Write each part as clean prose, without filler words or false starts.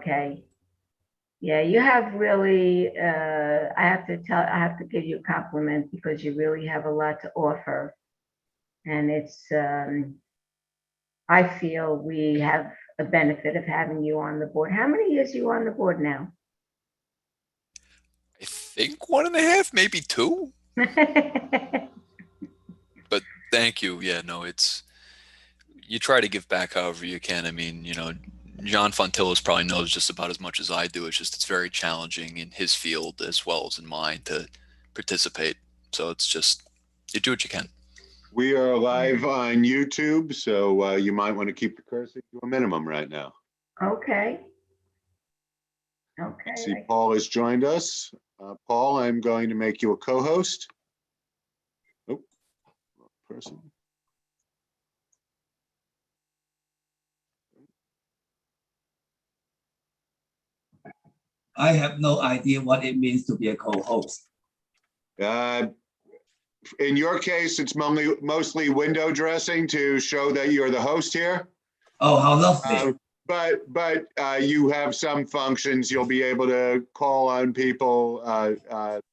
Okay. Yeah, you have really, I have to give you a compliment because you really have a lot to offer. And I feel we have a benefit of having you on the board. How many years are you on the board now? I think 1.5, maybe two. But thank you. Yeah, no, it's you try to give back however you can. I mean, John Fontillos probably knows just about as much as I do. It's just it's very challenging in his field as well as in mine to participate. So it's just you do what you can. We are live on YouTube, so you might want to keep the cursor to a minimum right now. Okay. See, Okay. Paul has joined us. Paul, I'm going to make you a co-host. Oh, wrong person. I have no idea what it means to be a co-host. In your case, it's mostly window dressing to show that you're the host here. Oh, how lovely. But you have some functions. You'll be able to call on people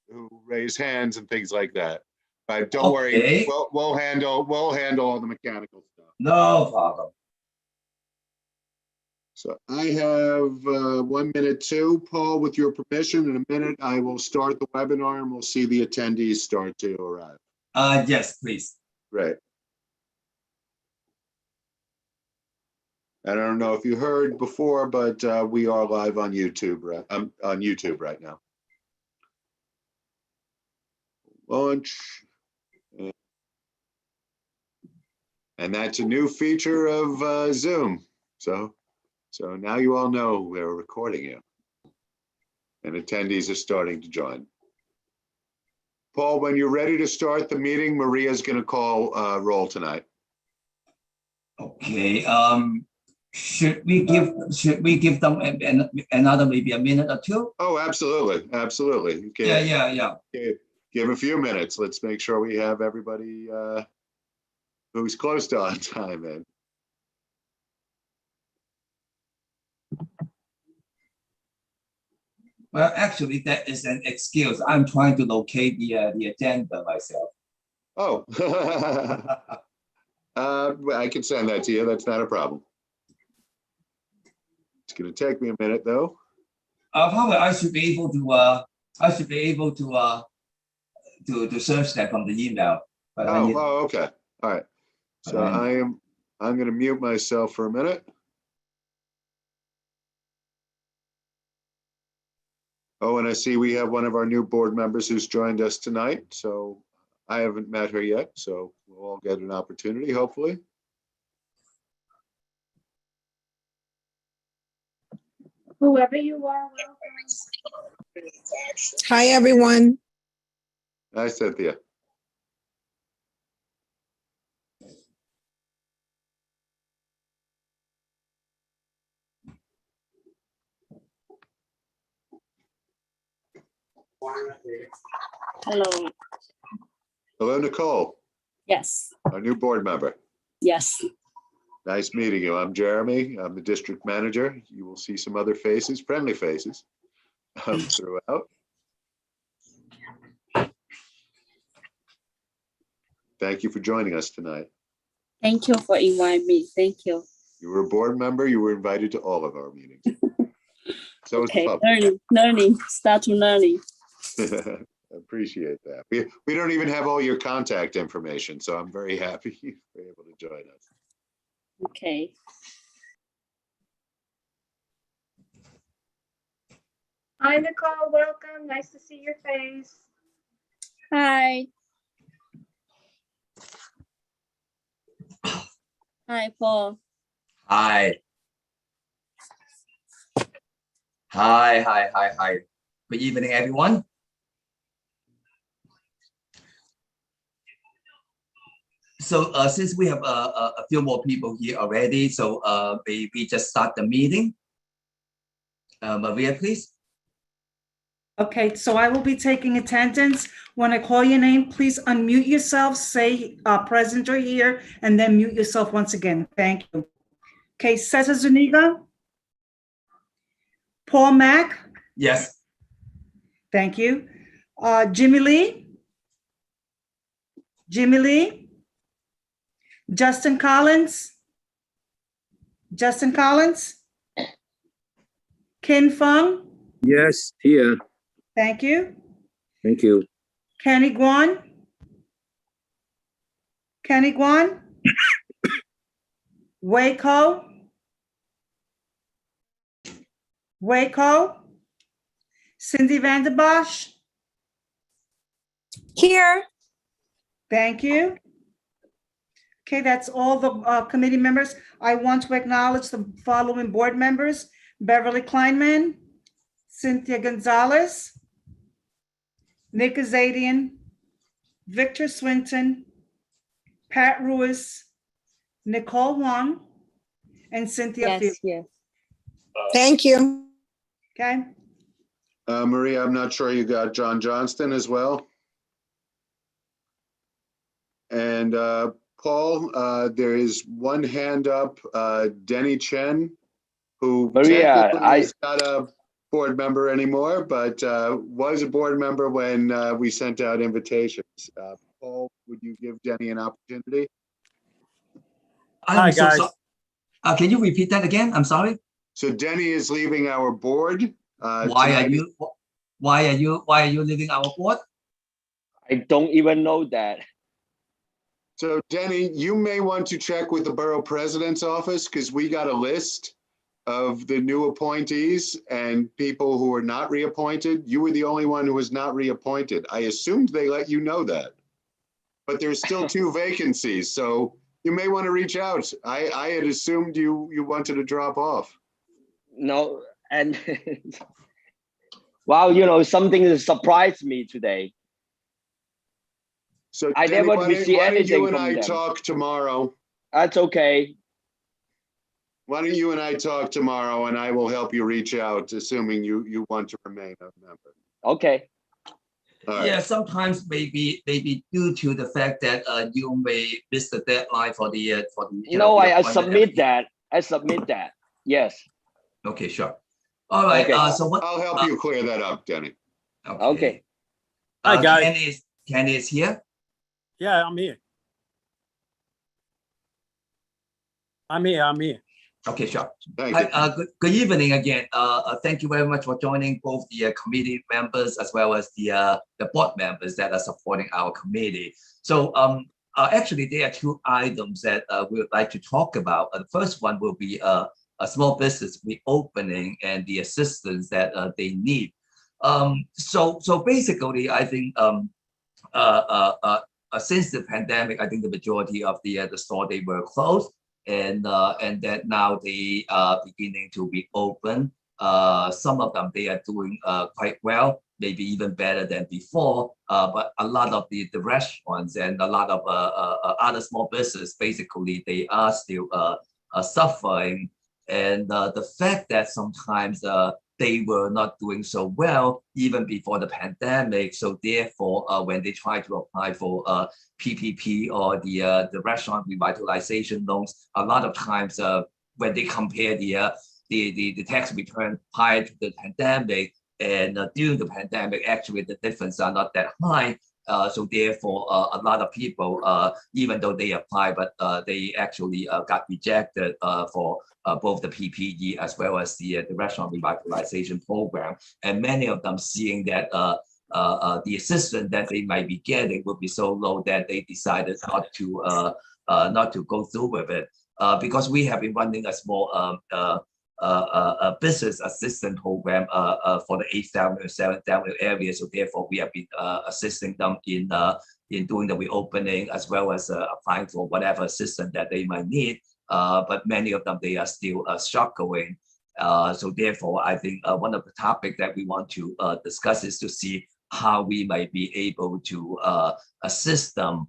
who raise hands and things like that. But don't worry, we'll handle all the mechanical stuff. No problem. So I have 1 minute too, Paul, with your permission. In a minute, I will start the webinar and we'll see the attendees start to arrive. Yes, please. Right. I don't know if you heard before, but we are live on YouTube, right? On YouTube right now. Launch. And that's a new feature of Zoom. So now you all know we're recording you. And attendees are starting to join. Paul, when you're ready to start the meeting, Maria's going to call roll tonight. Okay. Should we give them another maybe a minute or two? Oh, absolutely, absolutely. Okay. Yeah. Give a few minutes. Let's make sure we have everybody who's close to on time in. Well, actually, that is an excuse. I'm trying to locate the agenda myself. Oh, I can send that to you. That's not a problem. It's going to take me a minute, though. Probably I should be able to search that from the email. But okay. All right. So I'm going to mute myself for a minute. Oh, and I see we have one of our new board members who's joined us tonight. So I haven't met her yet. So we'll all get an opportunity, hopefully. Whoever you are, welcome. Hi, everyone. Hi, Cynthia. Hello. Hello, Nicole. Yes. Our new board member. Yes. Nice meeting you. I'm Jeremy. I'm the district manager. You will see some other faces, friendly faces, throughout. Thank you for joining us tonight. Thank you for inviting me. Thank you. You were a board member. You were invited to all of our meetings. So okay, it's learning, start to learning. Appreciate that. We don't even have all your contact information, so I'm very happy you were able to join us. Okay. Hi, Nicole. Welcome. Nice to see your face. Hi. Hi, Paul. Hi. Good evening, everyone. So since we have a few more people here already, so we just start the meeting. Maria, please. Okay, so I will be taking attendance. When I call your name, please unmute yourself, say present or here, and then mute yourself once again. Thank you. Okay, Cesar Zuniga. Paul Mack, Yes. thank you. Jimmy Lee? Jimmy Lee? Justin Collins? Justin Collins? Ken Fung? Yes, here. Thank you. Thank you. Kenny Guan? Kenny Guan? Waco? Waco? Cindy Vanderbosch? Here. Thank you. Okay, that's all the committee members. I want to acknowledge the following board members: Beverly Kleinman, Cynthia Gonzalez, Nick Azadian, Victor Swinton, Pat Ruiz, Nicole Wong, and Cynthia Field. Yes. Thank you. Okay, Maria, I'm not sure you got John Johnston as well. And Paul, there is one hand up, Denny Chen, who Maria, technically is not a board member anymore, but was a board member when we sent out invitations. Paul, would you give Denny an opportunity? I'm so sorry. Can you repeat that again? I'm sorry. So Denny is leaving our board. Why are you leaving our board? I don't even know that. So Denny, you may want to check with the borough president's office because we got a list of the new appointees and people who are not reappointed. You were the only one who was not reappointed. I assumed they let you know that. But there's still 2 vacancies, so you may want to reach out. I had assumed you wanted to drop off. No, and wow, you know, something that surprised me today. So I Denny, never why don't received you anything and from I them. talk tomorrow? That's okay. Why don't you and I talk tomorrow and I will help you reach out, assuming you want to remain a member. Okay. All right. Yeah, sometimes maybe due to the fact that you may miss the deadline for the you know, No, the I appointment submit every- that. I submit that. Yes. Okay, sure. All right. Okay. So what? I'll help you clear that up, Denny. Okay. Hi, guys. Kenny is here. Yeah, I'm here. I'm here. Okay, sure. Thank you. Hi, good evening again. Thank you very much for joining both the committee members as well as the board members that are supporting our committee. So actually, there are 2 items that we would like to talk about. The first one will be a small business reopening and the assistance that they need. So basically, I think since the pandemic, I think the majority of the store they were closed. And that now they are beginning to be open. Some of them, they are doing quite well, maybe even better than before. But a lot of the restaurants and a lot of other small business, basically, they are still suffering. And the fact that sometimes they were not doing so well even before the pandemic. So therefore, when they try to apply for PPP or the restaurant revitalization loans, a lot of times when they compare the tax return prior to the pandemic and during the pandemic, actually the difference are not that high. So therefore, a lot of people, even though they apply, but they actually got rejected for both the PPE as well as the restaurant revitalization program. And many of them seeing that the assistance that they might be getting would be so low that they decided not to go through with it. Because we have been running a small business assistance program for the 8th Avenue and 7th Avenue area. So therefore, we have been assisting them in doing the reopening as well as applying for whatever assistance that they might need. But many of them, they are still struggling. So therefore, I think one of the topics that we want to discuss is to see how we might be able to assist them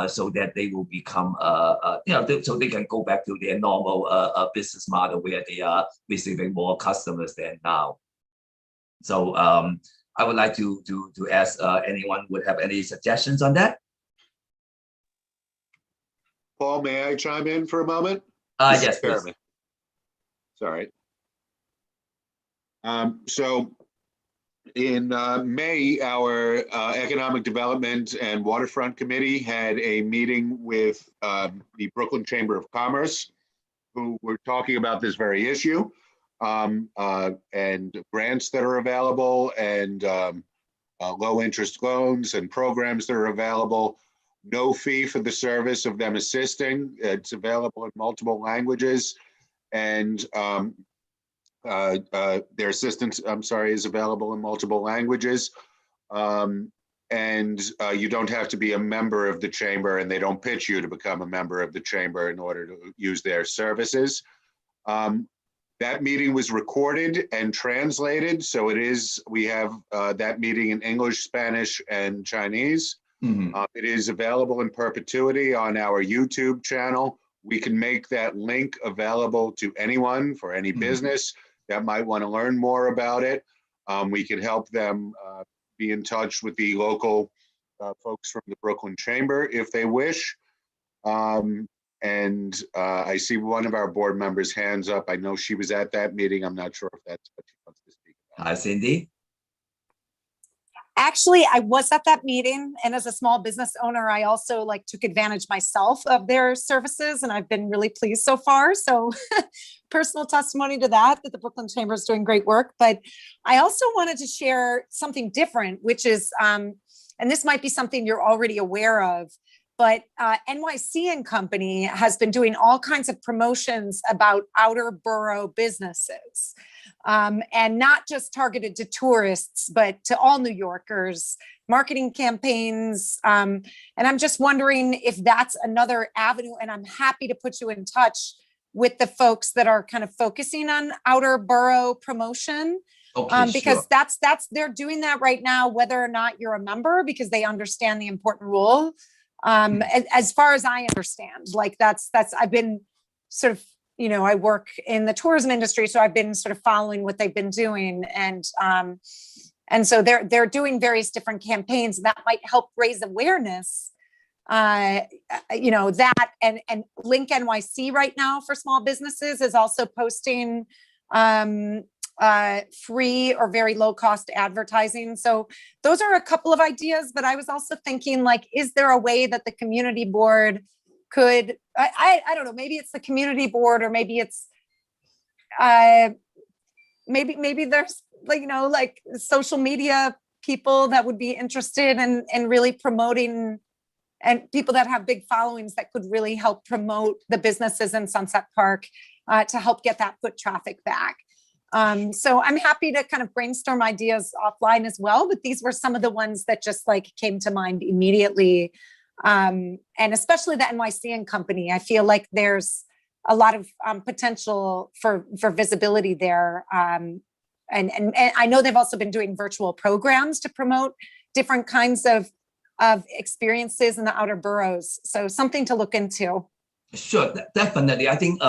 so that they will become, so they can go back to their normal business model where they are receiving more customers than now. So I would like to ask anyone would have any suggestions on that. Paul, may I chime in for a moment? Yes, please. Sorry. So in May, our Economic Development and Waterfront Committee had a meeting with the Brooklyn Chamber of Commerce, who were talking about this very issue, and grants that are available, and low interest loans and programs that are available. No fee for the service of them assisting. It's available in multiple languages, and their assistance, I'm sorry, is available in multiple languages. And you don't have to be a member of the chamber, and they don't pitch you to become a member of the chamber in order to use their services. That meeting was recorded and translated. So we have that meeting in English, Spanish, and Chinese. It is available in perpetuity on our YouTube channel. We can make that link available to anyone for any business that might want to learn more about it. We can help them be in touch with the local folks from the Brooklyn Chamber if they wish. I see one of our board members' hands up. I know she was at that meeting. I'm not sure if that's what she wants to speak about. Hi, Cindy. Actually, I was at that meeting, and as a small business owner, I also took advantage myself of their services, and I've been really pleased so far. So personal testimony to that the Brooklyn Chamber is doing great work. But I also wanted to share something different, which is, and this might be something you're already aware of, but NYC and Company has been doing all kinds of promotions about outer borough businesses. And not just targeted to tourists, but to all New Yorkers, marketing campaigns. And I'm just wondering if that's another avenue, and I'm happy to put you in touch with the folks that are kind of focusing on outer borough promotion. Okay, because sure. they're doing that right now, whether or not you're a member, because they understand the important role. As far as I understand, I've been sort of, I work in the tourism industry, so I've been sort of following what they've been doing, and so they're doing various different campaigns that might help raise awareness. That and Link NYC right now for small businesses is also posting free or very low cost advertising. So those are a couple of ideas, but I was also thinking, is there a way that the community board could, I don't know, maybe it's the community board, or maybe it's, maybe there's social media people that would be interested in really promoting, and people that have big followings that could really help promote the businesses in Sunset Park to help get that foot traffic back. So I'm happy to kind of brainstorm ideas offline as well, but these were some of the ones that just came to mind immediately. And especially the NYC and Company, I feel like there's a lot of potential for visibility there. And I know they've also been doing virtual programs to promote different kinds of experiences in the outer boroughs. So something to look into. Sure, definitely. I think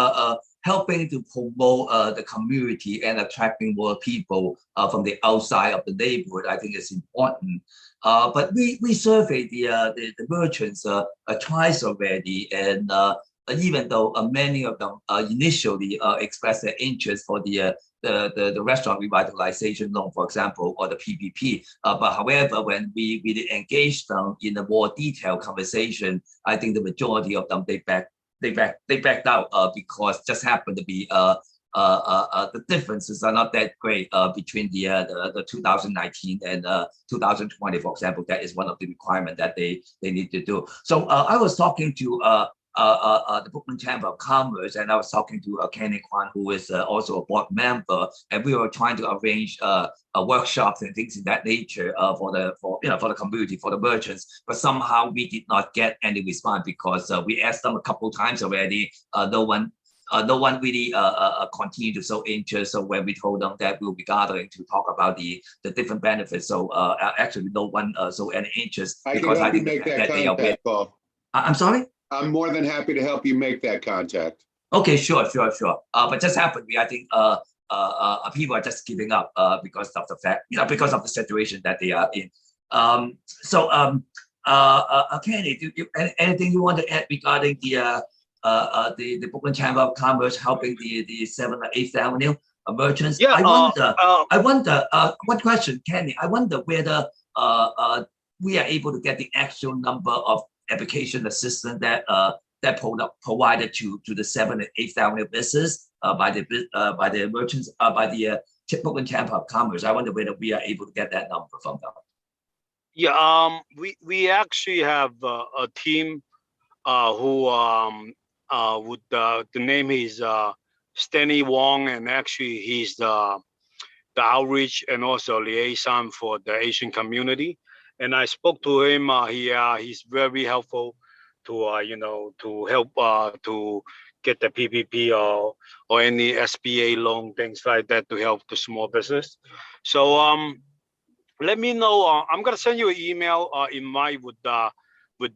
helping to promote the community and attracting more people from the outside of the neighborhood, I think is important. But we surveyed the merchants twice already, and even though many of them initially expressed their interest for the restaurant revitalization loan, for example, or the PPP. But however, when we really engaged them in a more detailed conversation, I think the majority of them they backed out because just happened to be the differences are not that great between the 2019 and 2020, for example. That is one of the requirements that they need to do. So I was talking to the Brooklyn Chamber of Commerce, and I was talking to Kenny Kwan, who is also a board member, and we were trying to arrange workshops and things in that nature for the community, for the merchants. But somehow we did not get any response because we asked them a couple of times already. No one really continued to show interest. So when we told them that we'll be gathering to talk about the different benefits, so actually no one showed any interest, because I think make that contact, Paul. I'm sorry? I'm more than happy to help you make that contact. Okay, sure. But just happened, I think people are just giving up because of the fact, because of the situation that they are in. Kenny, anything you want to add regarding the Brooklyn Chamber of Commerce helping the 7th or 8th Avenue? merchants. Yeah, I wonder, one question, Kenny. I wonder whether we are able to get the actual number of application assistance that provided to the 7,000 and 8,000 business by the merchants by the Brooklyn Chamber of Commerce. I wonder whether we are able to get that number from them. yeah, we actually have a team who would the name is Stanley Wong, and actually he's the outreach and also liaison for the Asian community. And I spoke to him. He's very helpful to to help to get the PPP or any SBA loan, things like that, to help the small business. So let me know. I'm gonna send you an email invite with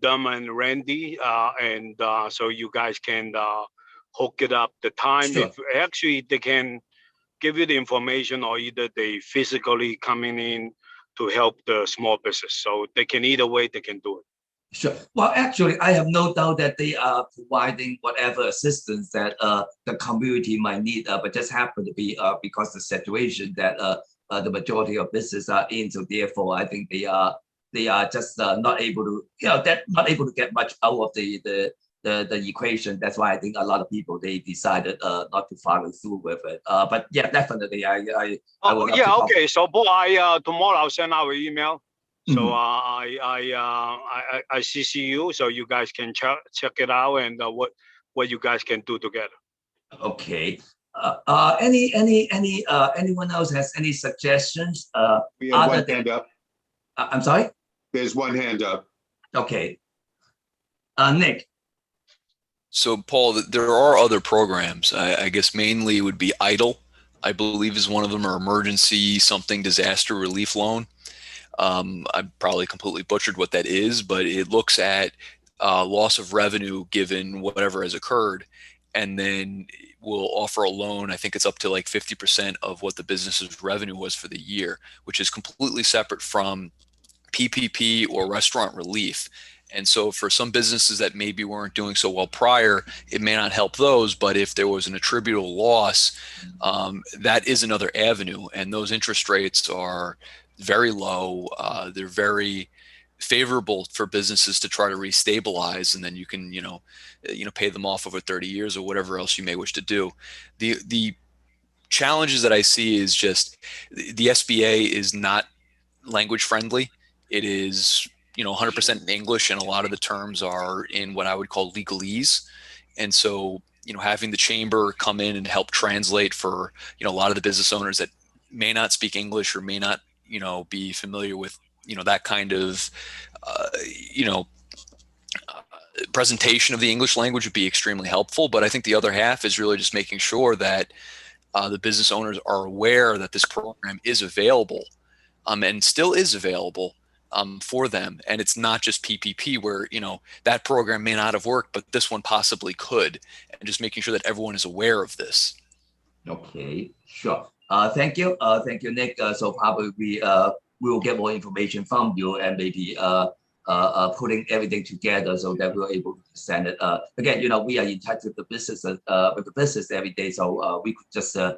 them and Randy, and so you guys can hook it up. The time, Sure. if actually they can give you the information, or either they physically coming in to help the small business. So they can, either way they can do it. Sure. Well, actually, I have no doubt that they are providing whatever assistance that the community might need, but just happen to be because the situation that the majority of businesses are in. So therefore, I think they are just not able to, not able to get much out of the equation. That's why I think a lot of people, they decided not to follow through with it. But yeah, definitely, I would love to talk. Okay. So, Paul, tomorrow I'll send out an email. So I CC you, so you guys can check it out, and what you guys can do together. Okay. Anyone else has any suggestions? We have other one than- hand up. I'm sorry. There's one hand up. Okay. Nick. So, Paul, there are other programs. I guess mainly would be EIDL, I believe is one of them, or emergency something disaster relief loan. I probably completely butchered what that is, but it looks at loss of revenue given whatever has occurred, and then will offer a loan. I think it's up to like 50% of what the business's revenue was for the year, which is completely separate from PPP or restaurant relief. And so for some businesses that maybe weren't doing so well prior, it may not help those, but if there was an attributable loss, that is another avenue. And those interest rates are very low. They're very favorable for businesses to try to restabilize, and then you can, pay them off over 30 years or whatever else you may wish to do. The challenges that I see is just the SBA is not language friendly. It is 100% in English, and a lot of the terms are in what I would call legalese. And so, having the chamber come in and help translate for, a lot of the business owners that may not speak English or may not, be familiar with, that kind of, presentation of the English language would be extremely helpful. But I think the other half is really just making sure that the business owners are aware that this program is available, and still is available for them. And it's not just PPP where, that program may not have worked, but this one possibly could, and just making sure that everyone is aware of this. Okay, sure. Thank you. Thank you, Nick. So probably we will get more information from you, and maybe putting everything together so that we're able to send it. Again, we are in touch with the business every day. So we could just other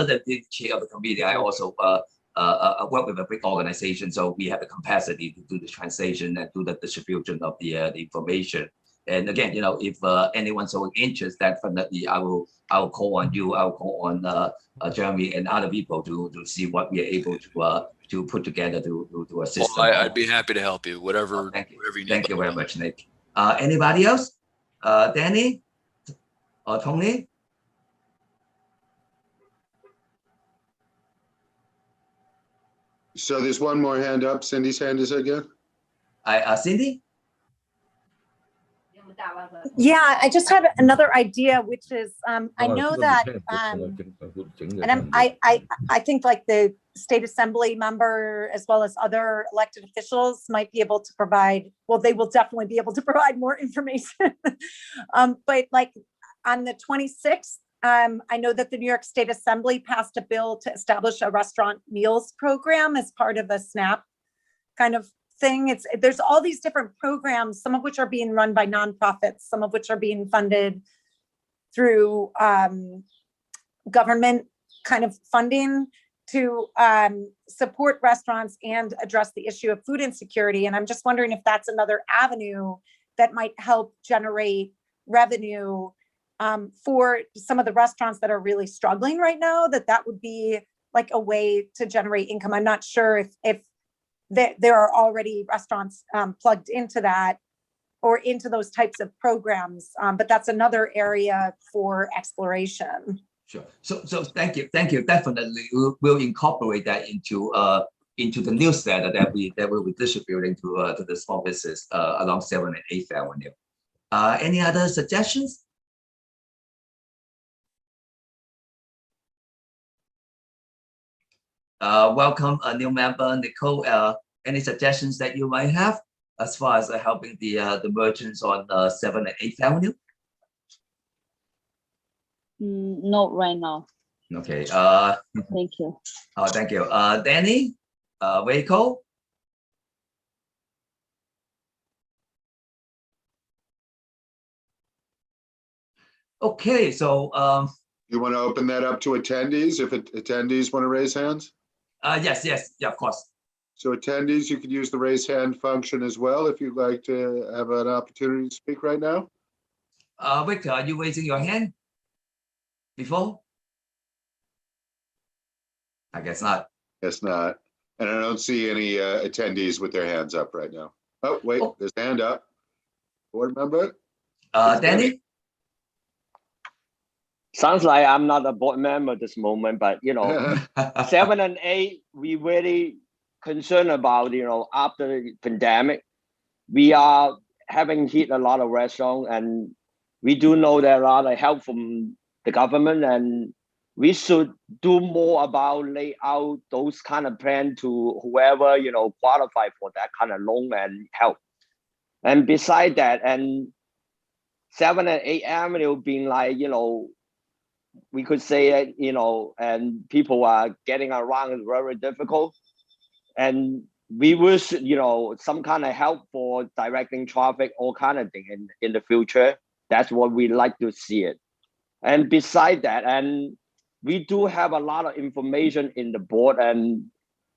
than being chair of the committee, I also work with a big organization, so we have the capacity to do the translation and do the distribution of the information. And again, if anyone's so interested, definitely I will call on you. I'll call on Jeremy and other people to see what we are able to put together to assist. Well, I'd be happy to help you, whatever, thank you. whatever you need. Thank you very much, Nick. Anybody else? Danny or Tony? So there's one more hand up. Cindy's hand is again. Cindy? Yeah, I just had another idea, which is, I know that, and I think like the state assembly member, as well as other elected officials, might be able to provide, well, they will definitely be able to provide more information. But like on the 26th, I know that the New York State Assembly passed a bill to establish a restaurant meals program as part of a SNAP kind of thing. There's all these different programs, some of which are being run by nonprofits, some of which are being funded through government kind of funding to support restaurants and address the issue of food insecurity. And I'm just wondering if that's another avenue that might help generate revenue for some of the restaurants that are really struggling right now, that would be like a way to generate income. I'm not sure if there are already restaurants plugged into that or into those types of programs, but that's another area for exploration. Sure. So thank you. Definitely, we'll incorporate that into the newsletter that we'll be distributing to the small business along 7th and 8th Avenue. Any other suggestions? Welcome a new member, Nicole. Any suggestions that you might have as far as helping the merchants on 7th and 8th Avenue? Not right now. Okay. Thank you. Thank you. Danny, Waco. Okay, so You want to open that up to attendees, if attendees want to raise hands? yes, yeah, of course. So attendees, you could use the raise hand function as well if you'd like to have an opportunity to speak right now. Victor, are you raising your hand before? I guess not. Guess not. And I don't see any attendees with their hands up right now. Oh, wait, there's a hand up. Board member? Danny? Sounds like I'm not a board member at this moment, but 7 and 8, we really concerned about, after the pandemic, we are having hit a lot of restaurants, and we do know there are a lot of help from the government, and we should do more about lay out those kind of plan to whoever, qualify for that kind of loan and help. And beside that, and 7 and 8 Avenue being like, we could say it, and people are getting around is very difficult. And we wish, some kind of help for directing traffic, all kind of thing in the future. That's what we like to see it. And beside that, and we do have a lot of information in the board, and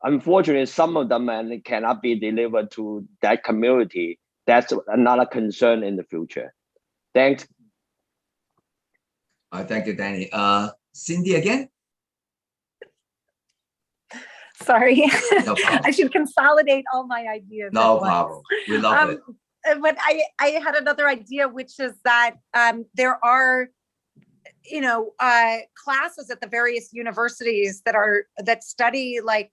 unfortunately, some of them cannot be delivered to that community. That's another concern in the future. Thanks. Thank you, Danny. Cindy again? Sorry, No problem. I should consolidate all my ideas. No at once. problem. We love it. But I had another idea, which is that there are, classes at the various universities that study like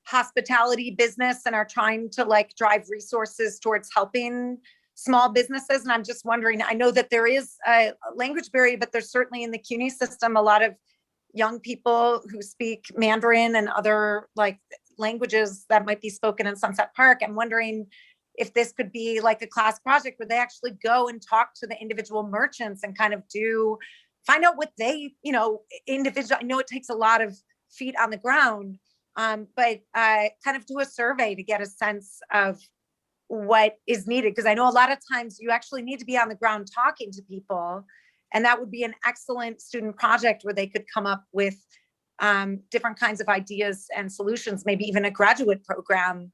hospitality business and are trying to like drive resources towards helping small businesses. And I'm just wondering, I know that there is a language barrier, but there's certainly in the CUNY system a lot of young people who speak Mandarin and other like languages that might be spoken in Sunset Park. I'm wondering if this could be like a class project where they actually go and talk to the individual merchants and kind of find out what they, individual, I know it takes a lot of feet on the ground, but kind of do a survey to get a sense of what is needed. Because I know a lot of times you actually need to be on the ground talking to people. And that would be an excellent student project where they could come up with different kinds of ideas and solutions, maybe even a graduate program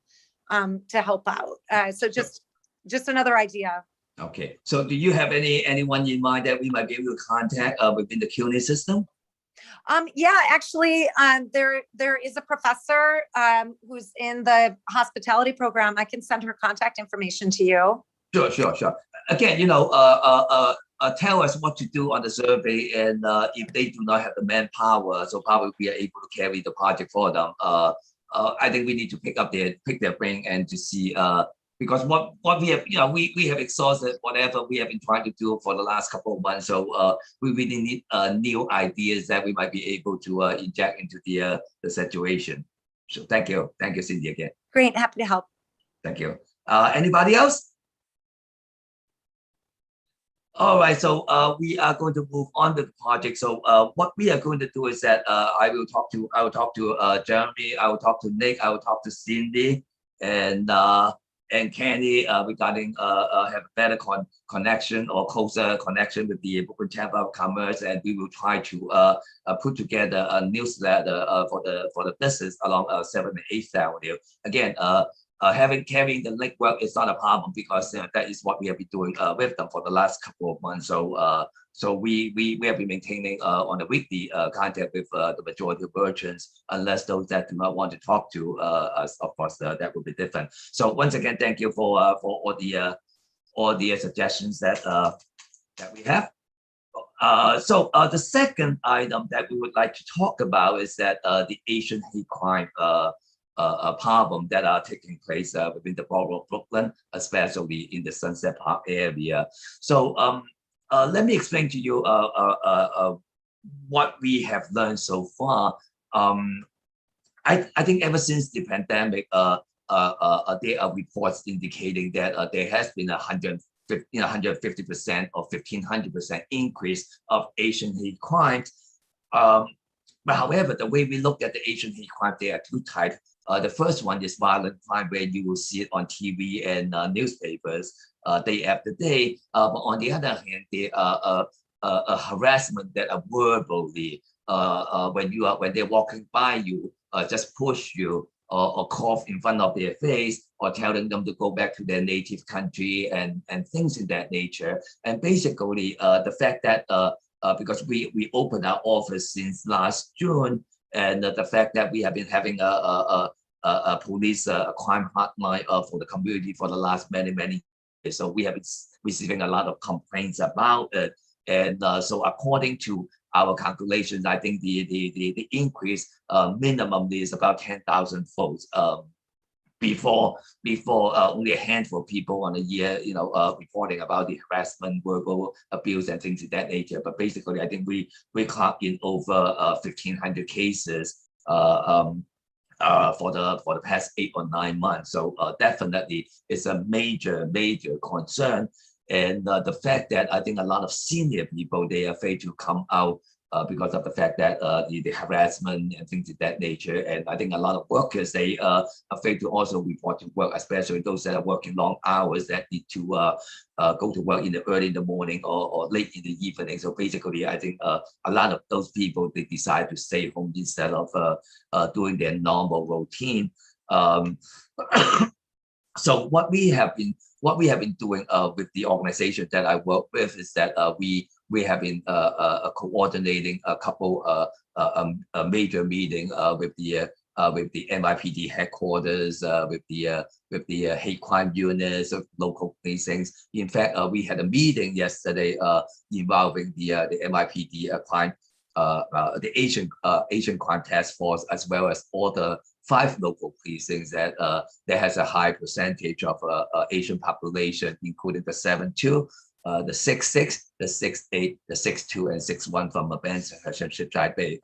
to help out. So just another idea. Okay. So do you have anyone in mind that we might be able to contact within the CUNY system? Yeah, actually, there is a professor who's in the hospitality program. I can send her contact information to you. Sure. Again, tell us what to do on the survey, and if they do not have the manpower, so probably we are able to carry the project for them. I think we need to pick their brain and to see because what we have, we have exhausted whatever we have been trying to do for the last couple of months. So we really need new ideas that we might be able to inject into the situation. So thank you, Cindy, again. Great, happy to help. Thank you. Anybody else? All right, so we are going to move on with the project. So what we are going to do is that I will talk to Jeremy, I will talk to Nick, I will talk to Cindy, and and Kenny regarding have a better connection or closer connection with the Brooklyn Chamber of Commerce, and we will try to put together a newsletter for the business along 7th and 8th Avenue. Again, carrying the legwork is not a problem because that is what we have been doing with them for the last couple of months. So we have been maintaining on a weekly contact with the majority of merchants, unless those that do not want to talk to us, of course, that will be different. So once again, thank you for all the suggestions that we have. So the second item that we would like to talk about is that the Asian hate crime problem that are taking place within the borough of Brooklyn, especially in the Sunset Park area. So let me explain to you what we have learned so far. I think ever since the pandemic, there are reports indicating that there has been 150% or 1,500% increase of Asian hate crimes. But however, the way we look at the Asian hate crime, there are two types. The first one is violent crime, where you will see it on TV and newspapers day after day. But on the other hand, there are harassment that are verbally when they're walking by you, just push you or cough in front of their face, or telling them to go back to their native country and things in that nature. And basically, the fact that because we opened our office since last June, and the fact that we have been having a police crime hotline for the community for the last many years. So we have been receiving a lot of complaints about it. And so according to our calculations, I think the increase minimum is about 10,000 folks. Before only a handful of people on a year, reporting about the harassment, verbal abuse, and things of that nature. But basically, I think we clocked in over 1,500 cases for the past 8 or 9 months. So definitely, it's a major concern. And the fact that I think a lot of senior people, they are afraid to come out because of the fact that the harassment and things of that nature. And I think a lot of workers, they are afraid to also report to work, especially those that are working long hours that need to go to work early in the morning or late in the evening. So basically, I think a lot of those people, they decide to stay home instead of doing their normal routine. So what we have been doing with the organization that I work with is that we have been coordinating a couple a major meeting with the NYPD headquarters, with the hate crime units of local policing. In fact, we had a meeting yesterday involving the NYPD crime, the Asian crime task force, as well as all the 5 local precincts that has a high percentage of Asian population, including the 7-2, the 6-6, the 6-8, the 6-2, and 6-1 from Benson, Ship Bay.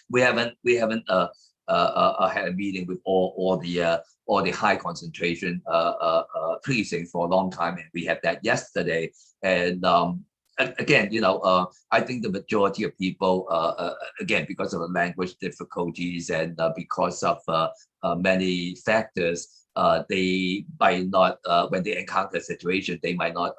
We haven't had a meeting with all the high concentration precincts for a long time, and we had that yesterday. And again, I think the majority of people, again, because of the language difficulties and because of many factors, they might not, when they encounter a situation, they might not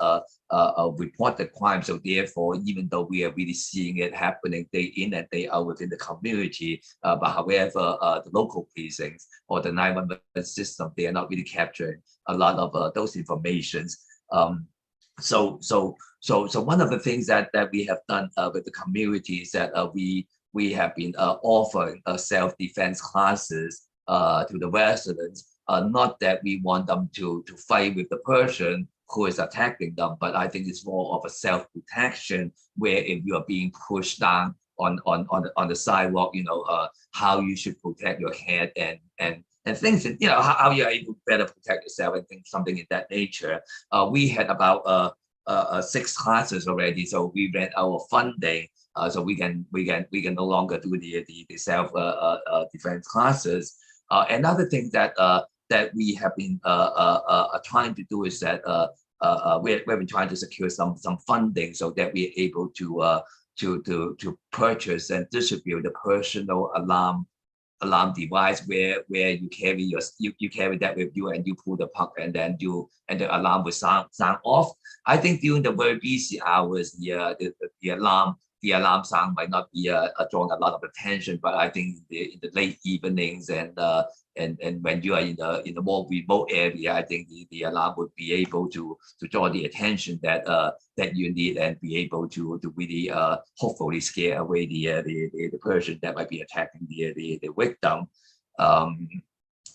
report the crime. So therefore, even though we are really seeing it happening day in and day out within the community, but however, the local precincts or the 911 system, they are not really capturing a lot of those informations. So one of the things that we have done with the community is that we have been offering self-defense classes to the residents. Not that we want them to fight with the person who is attacking them, but I think it's more of a self-protection, where if you are being pushed down on the sidewalk, how you should protect your head and things, how you're able to better protect yourself and things, something in that nature. We had about 6 classes already, so we ran our funding, so we can no longer do the self defense classes. Another thing that we have been trying to do is that we've been trying to secure some funding so that we're able to purchase and distribute the personal alarm alarm device where you carry you carry that with you and you pull the plug and then the alarm will sound off. I think during the very busy hours, the alarm sound might not be drawing a lot of attention, but I think in the late evenings and when you are in the more remote area, I think the alarm would be able to draw the attention that you need and be able to really hopefully scare away the person that might be attacking the victim.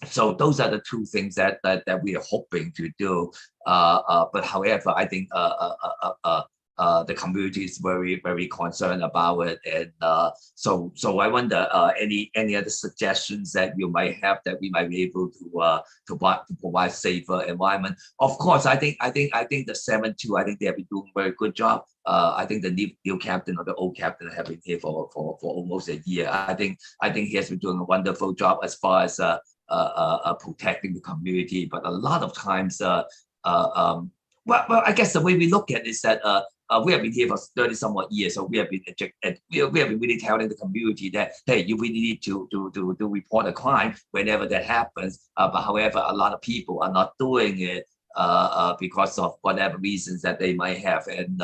So those are the two things that we are hoping to do. But however, I think the community is very, very concerned about it, and so I wonder any other suggestions that you might have that we might be able to provide safer environment. Of course, I think the 7-2, I think they have been doing a very good job. I think the new captain or the old captain have been here for almost a year. I think he has been doing a wonderful job as far as protecting the community. But a lot of times, well, I guess the way we look at it is that we have been here for 30 somewhat years, so we have been really telling the community that, hey, you really need to report a crime whenever that happens. But however, a lot of people are not doing it because of whatever reasons that they might have. And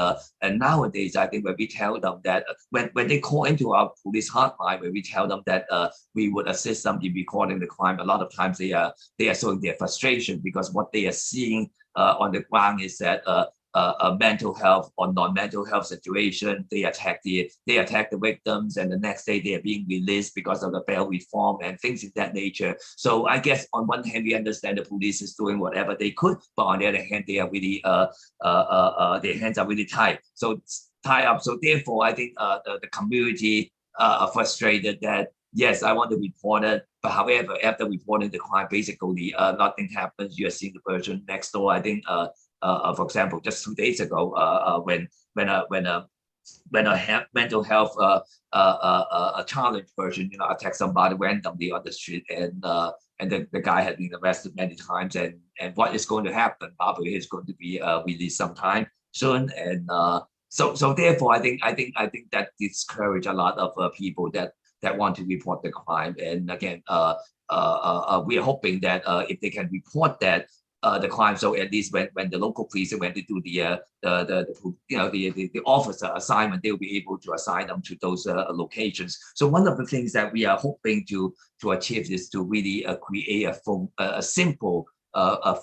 nowadays, I think when we tell them that when they call into our police hotline, when we tell them that we would assist them in recording the crime, a lot of times they are showing their frustration because what they are seeing on the ground is that a mental health or non-mental health situation, they attack the victims, and the next day they are being released because of the bail reform and things of that nature. So I guess on one hand we understand the police is doing whatever they could, but on the other hand they are really their hands are really tied. So tied up. So therefore I think the community are frustrated that yes, I want to report it, but however after reporting the crime, basically nothing happens. You are seeing the person next door. I think for example, just 2 days ago, when a mental health a challenged person, attacked somebody randomly on the street, and the guy had been arrested many times, and what is going to happen? Probably he's going to be released sometime soon, and so therefore, I think that discourage a lot of people that want to report the crime, and again, we are hoping that if they can report that. The crime, so at least when the local police, when they do the officer assignment, they'll be able to assign them to those locations. So one of the things that we are hoping to achieve is to really create a simple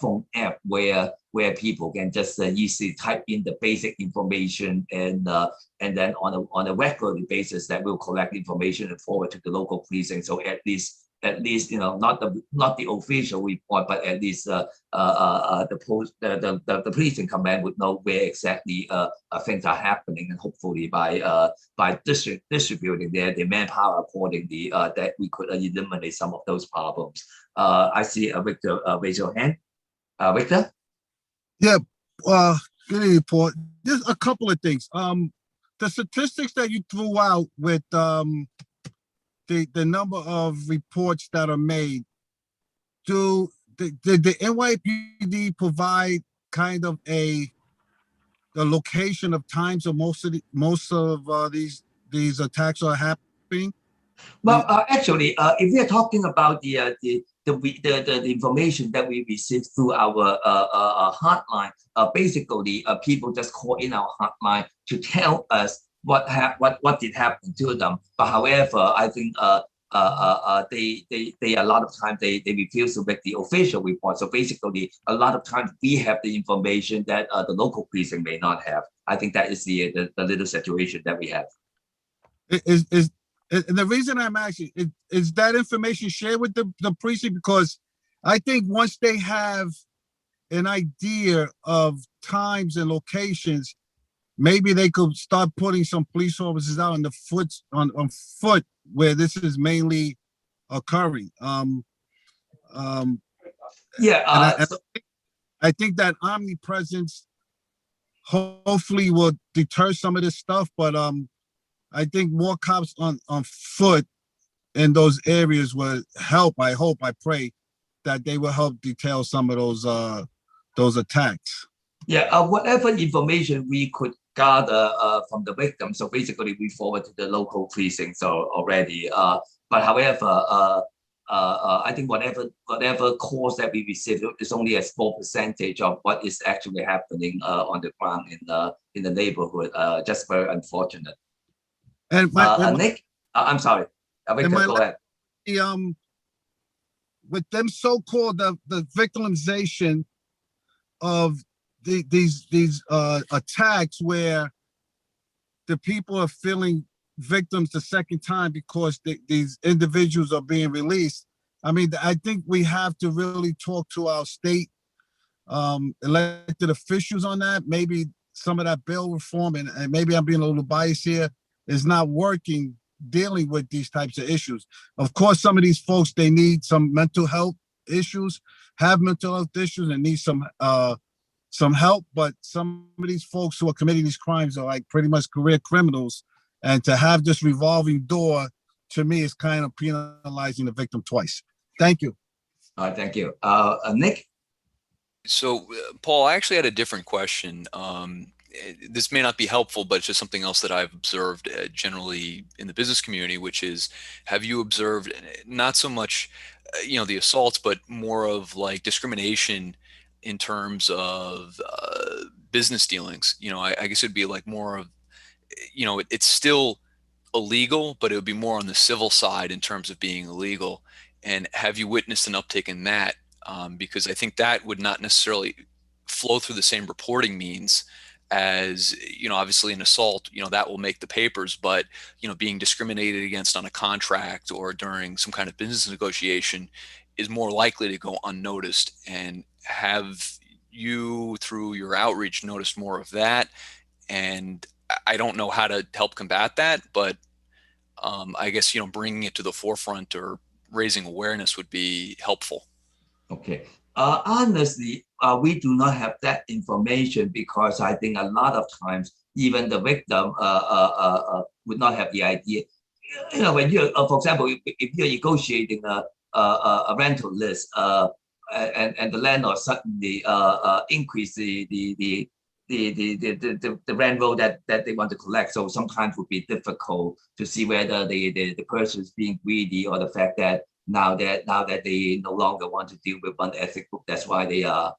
phone app where people can just easily type in the basic information, and then on a regular basis that will collect information and forward to the local policing. So at least not the official report, but at least the policing command would know where exactly things are happening, and hopefully by distributing their manpower accordingly, that we could eliminate some of those problems. I see Victor raise your hand. Victor? Yeah, good report. There's a couple of things. The statistics that you threw out with the number of reports that are made, did the NYPD provide kind of the location of times of most of these attacks are happening? Well, actually, if we are talking about the information that we receive through our hotline, basically people just call in our hotline to tell us what did happen to them. But however, I think they a lot of times they refuse to make the official report. So basically, a lot of times we have the information that the local precinct may not have. I think that is the little situation that we have. And the reason I'm asking is that information shared with the precinct, because I think once they have an idea of times and locations, maybe they could start putting some police officers out on foot where this is mainly occurring. I think that omnipresence hopefully will deter some of this stuff, but I think more cops on foot in those areas will help. I hope, I pray that they will help detail some of those attacks. Yeah, whatever information we could gather from the victim. So basically, we forward to the local precinct already. But however, I think whatever calls that we receive is only a small percentage of what is actually happening on the ground in the neighborhood. Just very unfortunate. And Nick, I'm sorry. Victor, go ahead. With them so-called the victimization of these attacks where the people are feeling victims the second time because these individuals are being released. I mean, I think we have to really talk to our state elected officials on that. Maybe some of that bill reform, and maybe I'm being a little biased here, is not working dealing with these types of issues. Of course, some of these folks, they need some mental health issues, have mental health issues, and need some help. But some of these folks who are committing these crimes are like pretty much career criminals. And to have this revolving door, to me, is kind of penalizing the victim twice. Thank you. All right, thank you. Nick? So, Paul, I actually had a different question. This may not be helpful, but it's just something else that I've observed generally in the business community, which is, have you observed not so much, the assaults, but more of like discrimination in terms of business dealings? I guess it'd be like more of, it's still illegal, but it would be more on the civil side in terms of being illegal. And have you witnessed an uptick in that? Because I think that would not necessarily flow through the same reporting means as, obviously an assault, that will make the papers, but, being discriminated against on a contract or during some kind of business negotiation is more likely to go unnoticed. And have you, through your outreach, noticed more of that? And I don't know how to help combat that, but I guess, bringing it to the forefront or raising awareness would be helpful. Okay. Honestly, we do not have that information because I think a lot of times even the victim would not have the idea. When you, for example, if you're negotiating a rental list and the landlord suddenly increase the rent roll that they want to collect, so sometimes it would be difficult to see whether the person is being greedy or the fact that now that they no longer want to deal with one ethnic group, that's why they I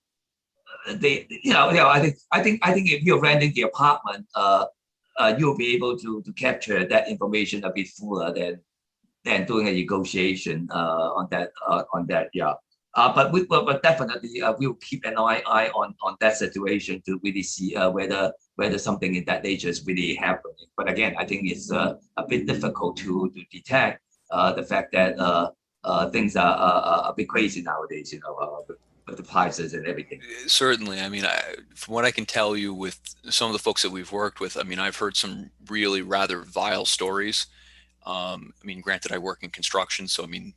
think if you're renting the apartment, you'll be able to capture that information a bit fuller than doing a negotiation on that. Yeah. But definitely we'll keep an eye on that situation to really see whether something in that nature is really happening. But again, I think it's a bit difficult to detect the fact that things are a bit crazy nowadays, with the prices and everything. Certainly. I mean, from what I can tell you with some of the folks that we've worked with, I mean, I've heard some really rather vile stories. I mean, granted, I work in construction, so I mean,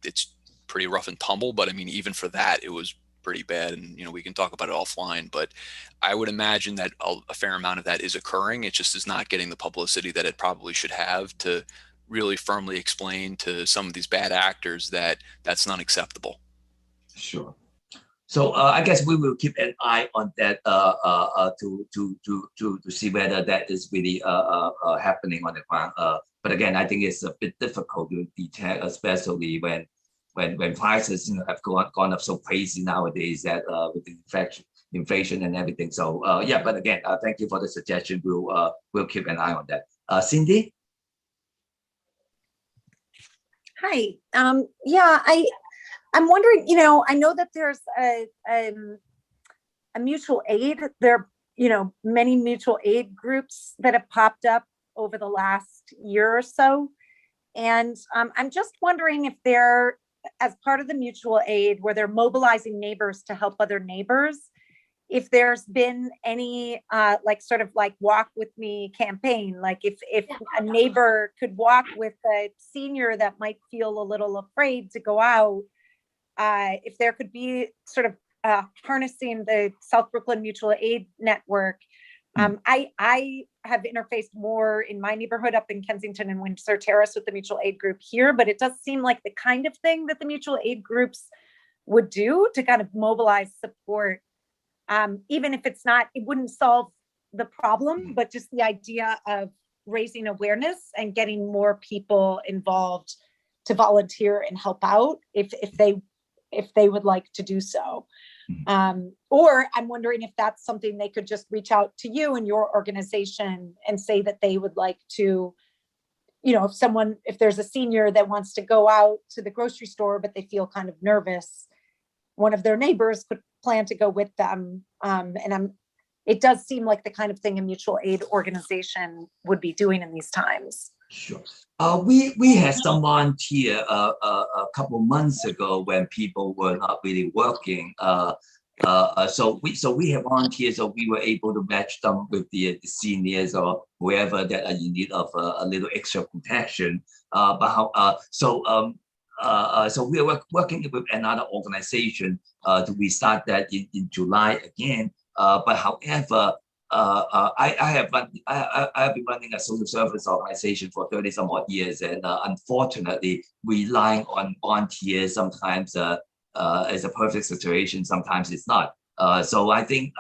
it's pretty rough and tumble, but I mean, even for that, it was pretty bad. And, we can talk about it offline, but I would imagine that a fair amount of that is occurring. It just is not getting the publicity that it probably should have to really firmly explain to some of these bad actors that that's not acceptable. Sure. So I guess we will keep an eye on that to see whether that is really happening on the ground. But again, I think it's a bit difficult to detect, especially when prices have gone up so crazy nowadays that with the inflation and everything. So yeah, but again, thank you for the suggestion. We'll keep an eye on that. Cindy. Hi. Yeah, I'm wondering, I know that there's a mutual aid. There are, many mutual aid groups that have popped up over the last year or so. And I'm just wondering if they're, as part of the mutual aid, where they're mobilizing neighbors to help other neighbors, if there's been any sort of walk with me campaign, like if a neighbor could walk with a senior that might feel a little afraid to go out, if there could be sort of harnessing the South Brooklyn Mutual Aid Network. I have interfaced more in my neighborhood up in Kensington and Windsor Terrace with the mutual aid group here, but it does seem like the kind of thing that the mutual aid groups would do to kind of mobilize support. Even if it wouldn't solve the problem, but just the idea of raising awareness and getting more people involved to volunteer and help out if they would like to do so. Or I'm wondering if that's something they could just reach out to you and your organization and say that they would like to, you know, if there's a senior that wants to go out to the grocery store, but they feel kind of nervous, one of their neighbors could plan to go with them. It does seem like the kind of thing a mutual aid organization would be doing in these times. Sure. We had some volunteer a couple months ago when people were not really working. So we have volunteers, so we were able to match them with the seniors or whoever that are in need of a little extra protection. So we are working with another organization to restart that in July again. But however, I have been running a social service organization for 30 some odd years, and unfortunately, relying on volunteers sometimes is a perfect situation. Sometimes it's not. So I think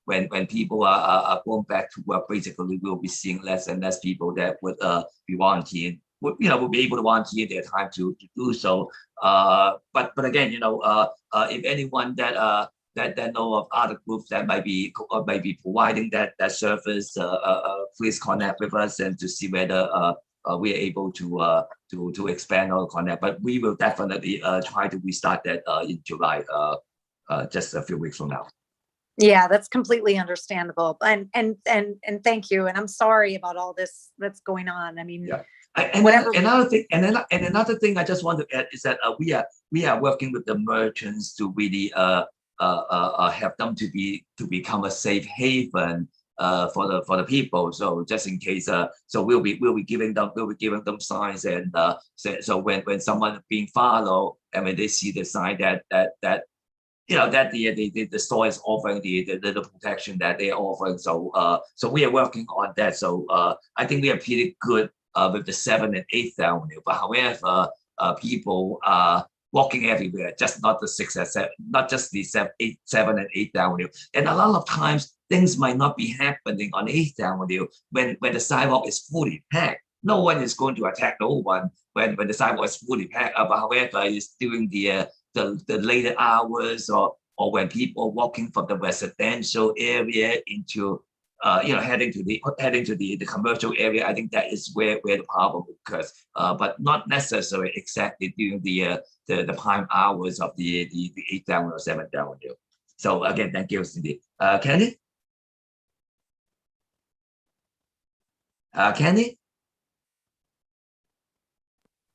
when people are going back to work, basically we'll be seeing less and less people that would be volunteering. Would be able to volunteer their time to do so. But again, if anyone that know of other groups that might be providing that service, please connect with us and to see whether we are able to expand or connect. But we will definitely try to restart that in July, just a few weeks from now. Yeah, that's completely understandable. And thank you. And I'm sorry about all this that's going on. I mean, yeah. Another thing I just want to add is that we are working with the merchants to really help them to become a safe haven for the people. So just in case, so we'll be giving them signs, and so when someone being followed and when they see the sign that the store is offering the protection that they're offering. So we are working on that. So I think we are pretty good with the 7th and 8th Avenue. But however, people are walking everywhere, just not the 6th and 7th, not just the 7th and 8th Avenue. And a lot of times things might not be happening on 8th Avenue when the sidewalk is fully packed. No one is going to attack no one when the sidewalk is fully packed. But however, it's during the later hours or when people walking from the residential area into heading to the commercial area. I think that is where the problem occurs, but not necessarily exactly during the prime hours of the 8th Avenue or 7th Avenue. So again, thank you, Cindy. Kenny? Kenny?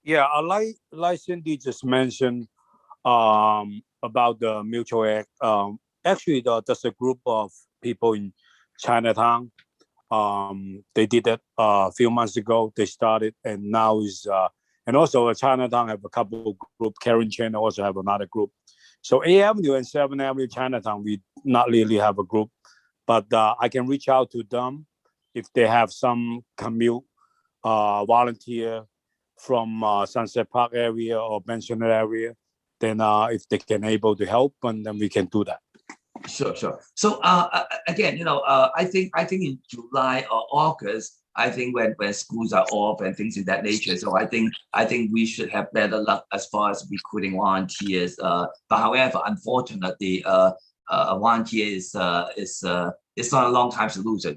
Yeah, I like Cindy just mentioned about the mutual aid. Actually, there's a group of people in Chinatown. They did that a few months ago. They started, and now is and also Chinatown have a couple of group. Karen Chen also have another group. So 8th Avenue and 7th Avenue Chinatown, we not really have a group, but I can reach out to them if they have some commute volunteer from Sunset Park area or Pensioner area. Then if they can able to help, and then we can do that. Sure. So again, I think in July or August, I think when schools are off and things of that nature. So I think we should have better luck as far as recruiting volunteers. But however, unfortunately, a volunteer is not a long time solution.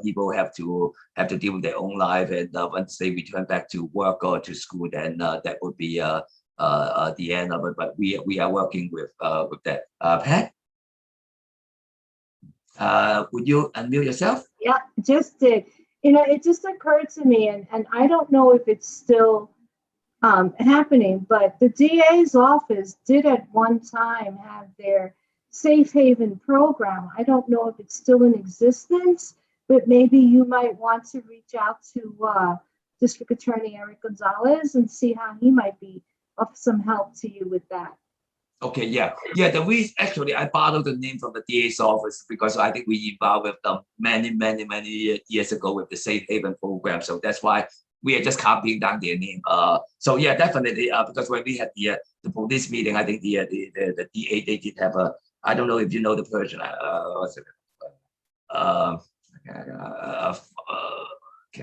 People have to deal with their own life, and once they return back to work or to school, then that would be the end of it. But we are working with that. Pat? Would you unmute yourself? Yeah, just did. It just occurred to me, and I don't know if it's still happening, but the DA's office did at one time have their Safe Haven program. I don't know if it's still in existence, but maybe you might want to reach out to District Attorney Eric Gonzalez and see how he might be of some help to you with that. Okay, yeah. The reason actually I borrowed the name from the DA's office because I think we involved with them many years ago with the Safe Haven program. So that's why we are just copying down their name. So yeah, definitely. Because when we had the police meeting, I think the DA they did have a. I don't know if you know the person. uh,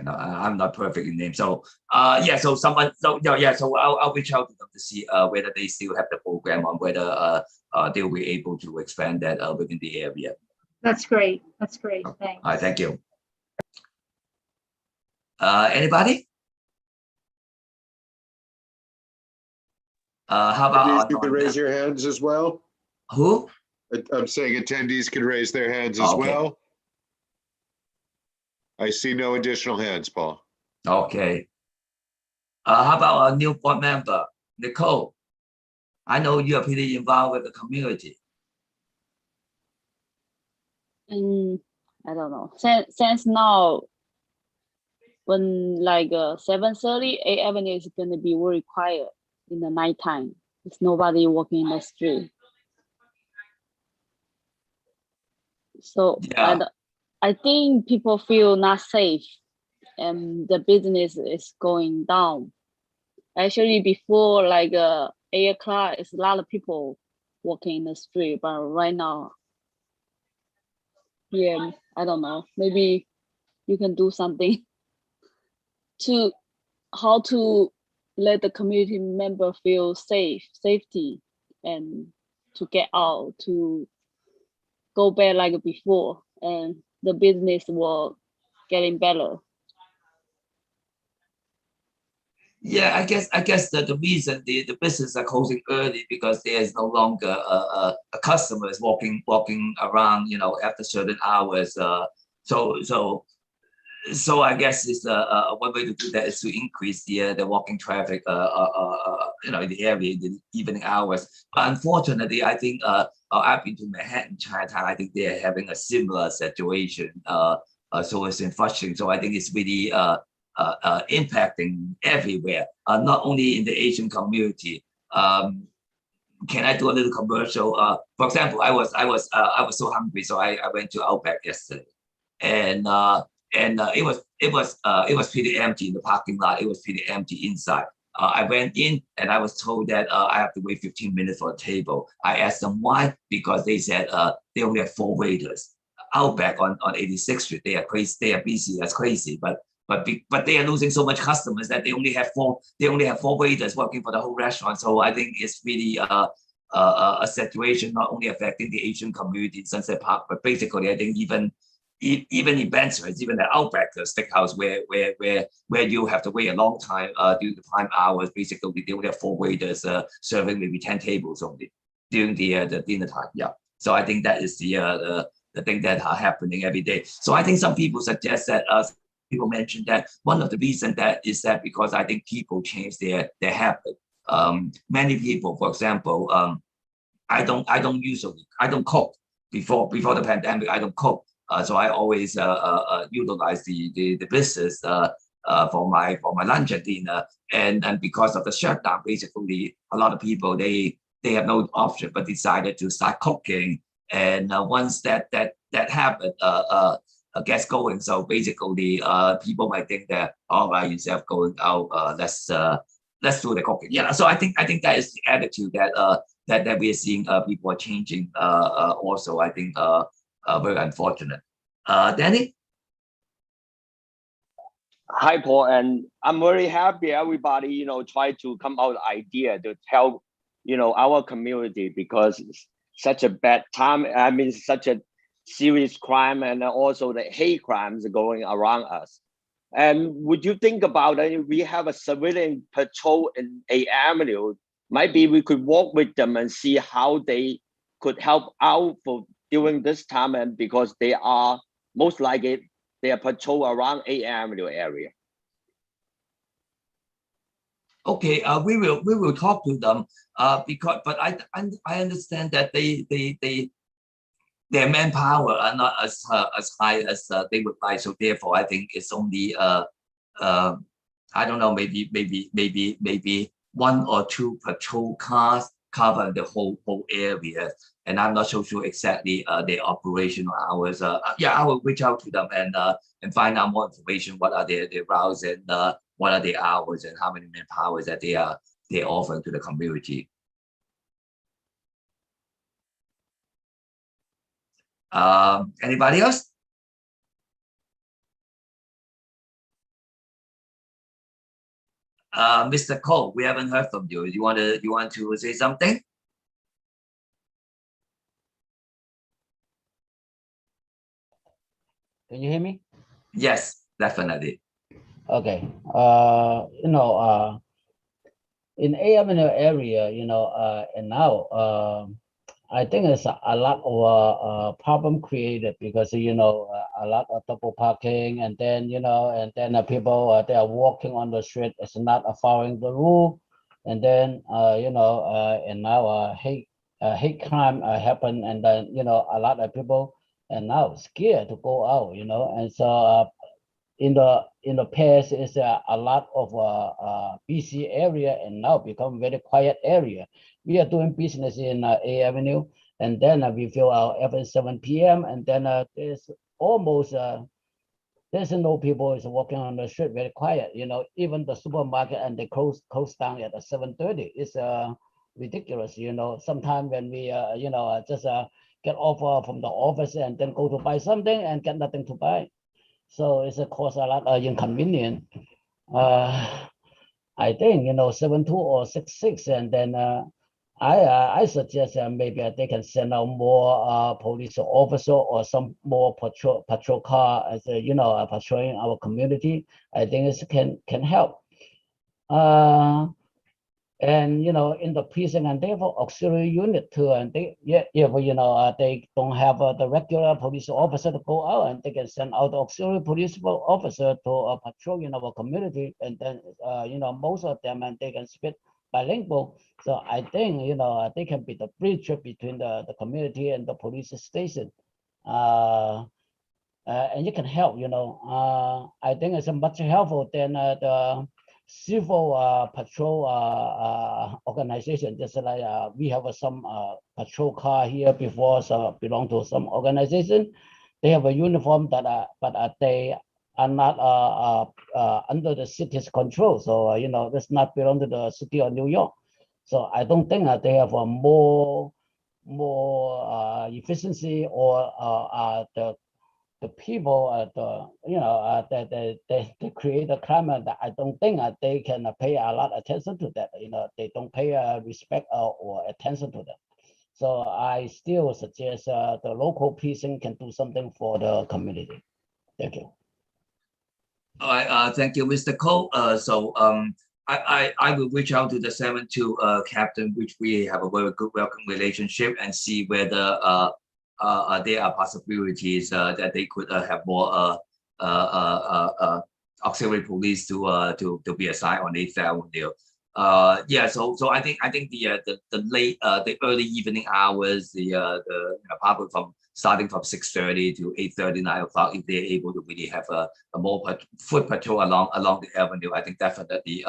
I'm not perfect in name. So yeah, so someone, so yeah, so I'll reach out to them to see whether they still have the program or whether they'll be able to expand that within the area. That's great. That's great. All Thanks. right, thank you. Anybody? How about Attendees, our you can raise non- your hands as well. who? I'm saying attendees can raise their hands as Okay. well. I see no additional hands, Paul. Okay. How about our new board member, Nicole? I know you are pretty involved with the community. I don't know. Since now, when like 7:30, 8 Avenue is gonna be very quiet in the nighttime. There's nobody walking in the street. So Yeah. I think people feel not safe, and the business is going down. Actually, before like 8 o'clock, it's a lot of people walking in the street, but right now, yeah, I don't know. Maybe you can do something to how to let the community member feel safety, and to get out, to go back like before, and the business will getting better. Yeah, I guess that the reason the business are closing early because there is no longer a customers walking around, you know, after certain hours. So I guess it's one way to do that is to increase the walking traffic, you know, in the area in the evening hours. But unfortunately, I think I've been to Manhattan, Chinatown. I think they're having a similar situation. So it's in Flushing. So I think it's really impacting everywhere, not only in the Asian community. Can I do a little commercial? For example, I was so hungry, so I went to Outback yesterday, and it was pretty empty in the parking lot. It was pretty empty inside. I went in and I was told that I have to wait 15 minutes for a table. I asked them why, because they said they only have 4 waiters. Outback on 86th Street, they are crazy. They are busy. That's crazy, but they are losing so much customers that they only have 4 waiters working for the whole restaurant. So I think it's really a situation not only affecting the Asian community in Sunset Park, but basically I think even in Bensonhurst, even the Outback Steakhouse, where you have to wait a long time during the prime hours. Basically, they only have 4 waiters serving maybe 10 tables only during the dinner time. Yeah, so I think that is the thing that are happening every day. So I think some people suggest that people mentioned that one of the reasons that is that because I think people change their habit. Many people, for example, I don't cook before the pandemic. I don't cook. So I always utilize the business for my lunch and dinner, and because of the shutdown, basically a lot of people they have no option but decided to start cooking, and once that habit gets going, so basically people might think that all right, instead of going out, let's do the cooking. Yeah, so I think that is the attitude that we are seeing people are changing. Also, I think. Very unfortunate. Danny? Hi, Paul, and I'm very happy everybody, you know, try to come out with idea to help, you know, our community, because it's such a bad time. I mean, such a serious crime, and also the hate crimes going around us. And would you think about it? We have a civilian patrol in 8 Avenue. Maybe we could work with them and see how they could help out for during this time, and because they are most likely they are patrol around 8 Avenue area. Okay, we will talk to them but I understand that their manpower are not as high as they would like. So therefore, I think it's only I don't know, maybe 1 or 2 patrol cars cover the whole area, and I'm not so sure exactly their operational hours. Yeah, I will reach out to them and find out more information. What are their routes, and what are their hours, and how many manpowers that they're offering to the community. Anybody else? Mr. Cole, we haven't heard from you. You want to say something? Can you hear me? Yes, definitely. Okay. In A Avenue area, and now, I think it's a lot of problem created because a lot of double parking, and then people they are walking on the street. It's not following the rule, and then and now hate crime happen, and then a lot of people and now scared to go out, and so in the past is a lot of busy area, and now become very quiet area. We are doing business in A Avenue, and then we feel out after 7 p.m. and then there's almost there's no people is walking on the street, very quiet. Even the supermarket and they close down at 7:30. It's ridiculous. Sometimes when we just get off from the office and then go to buy something and get nothing to buy. So it's cause a lot of inconvenience. I think 7.2 or 6.6, and then I suggest maybe they can send out more police officer or some more patrol car as patrolling our community. I think it can help. And in the precinct, and they have auxiliary unit too, and they they don't have the regular police officer to go out, and they can send out the auxiliary police officer to patrol in our community, and then most of them, and they can speak bilingual. So I think they can be the bridge between the community and the police station, and it can help. I think it's much helpful than the civil patrol organization. Just like we have some patrol car here before, so belong to some organization. They have a uniform but they are not under the city's control. So that's not belong to the city of New York. So I don't think that they have a more efficiency or the people they create a climate that I don't think that they can pay a lot of attention to that. They don't pay respect or attention to that. So I still suggest the local precinct can do something for the community. Thank you. All right, thank you, Mr. Cole. I will reach out to the 72 captain, which we have a very good working relationship, and see whether there are possibilities that they could have more auxiliary police to be assigned on 8th Avenue. Yeah, so I think the early evening hours, probably starting from 6:30 to 8:30, 9 o'clock, if they're able to really have a more foot patrol along the avenue, I think definitely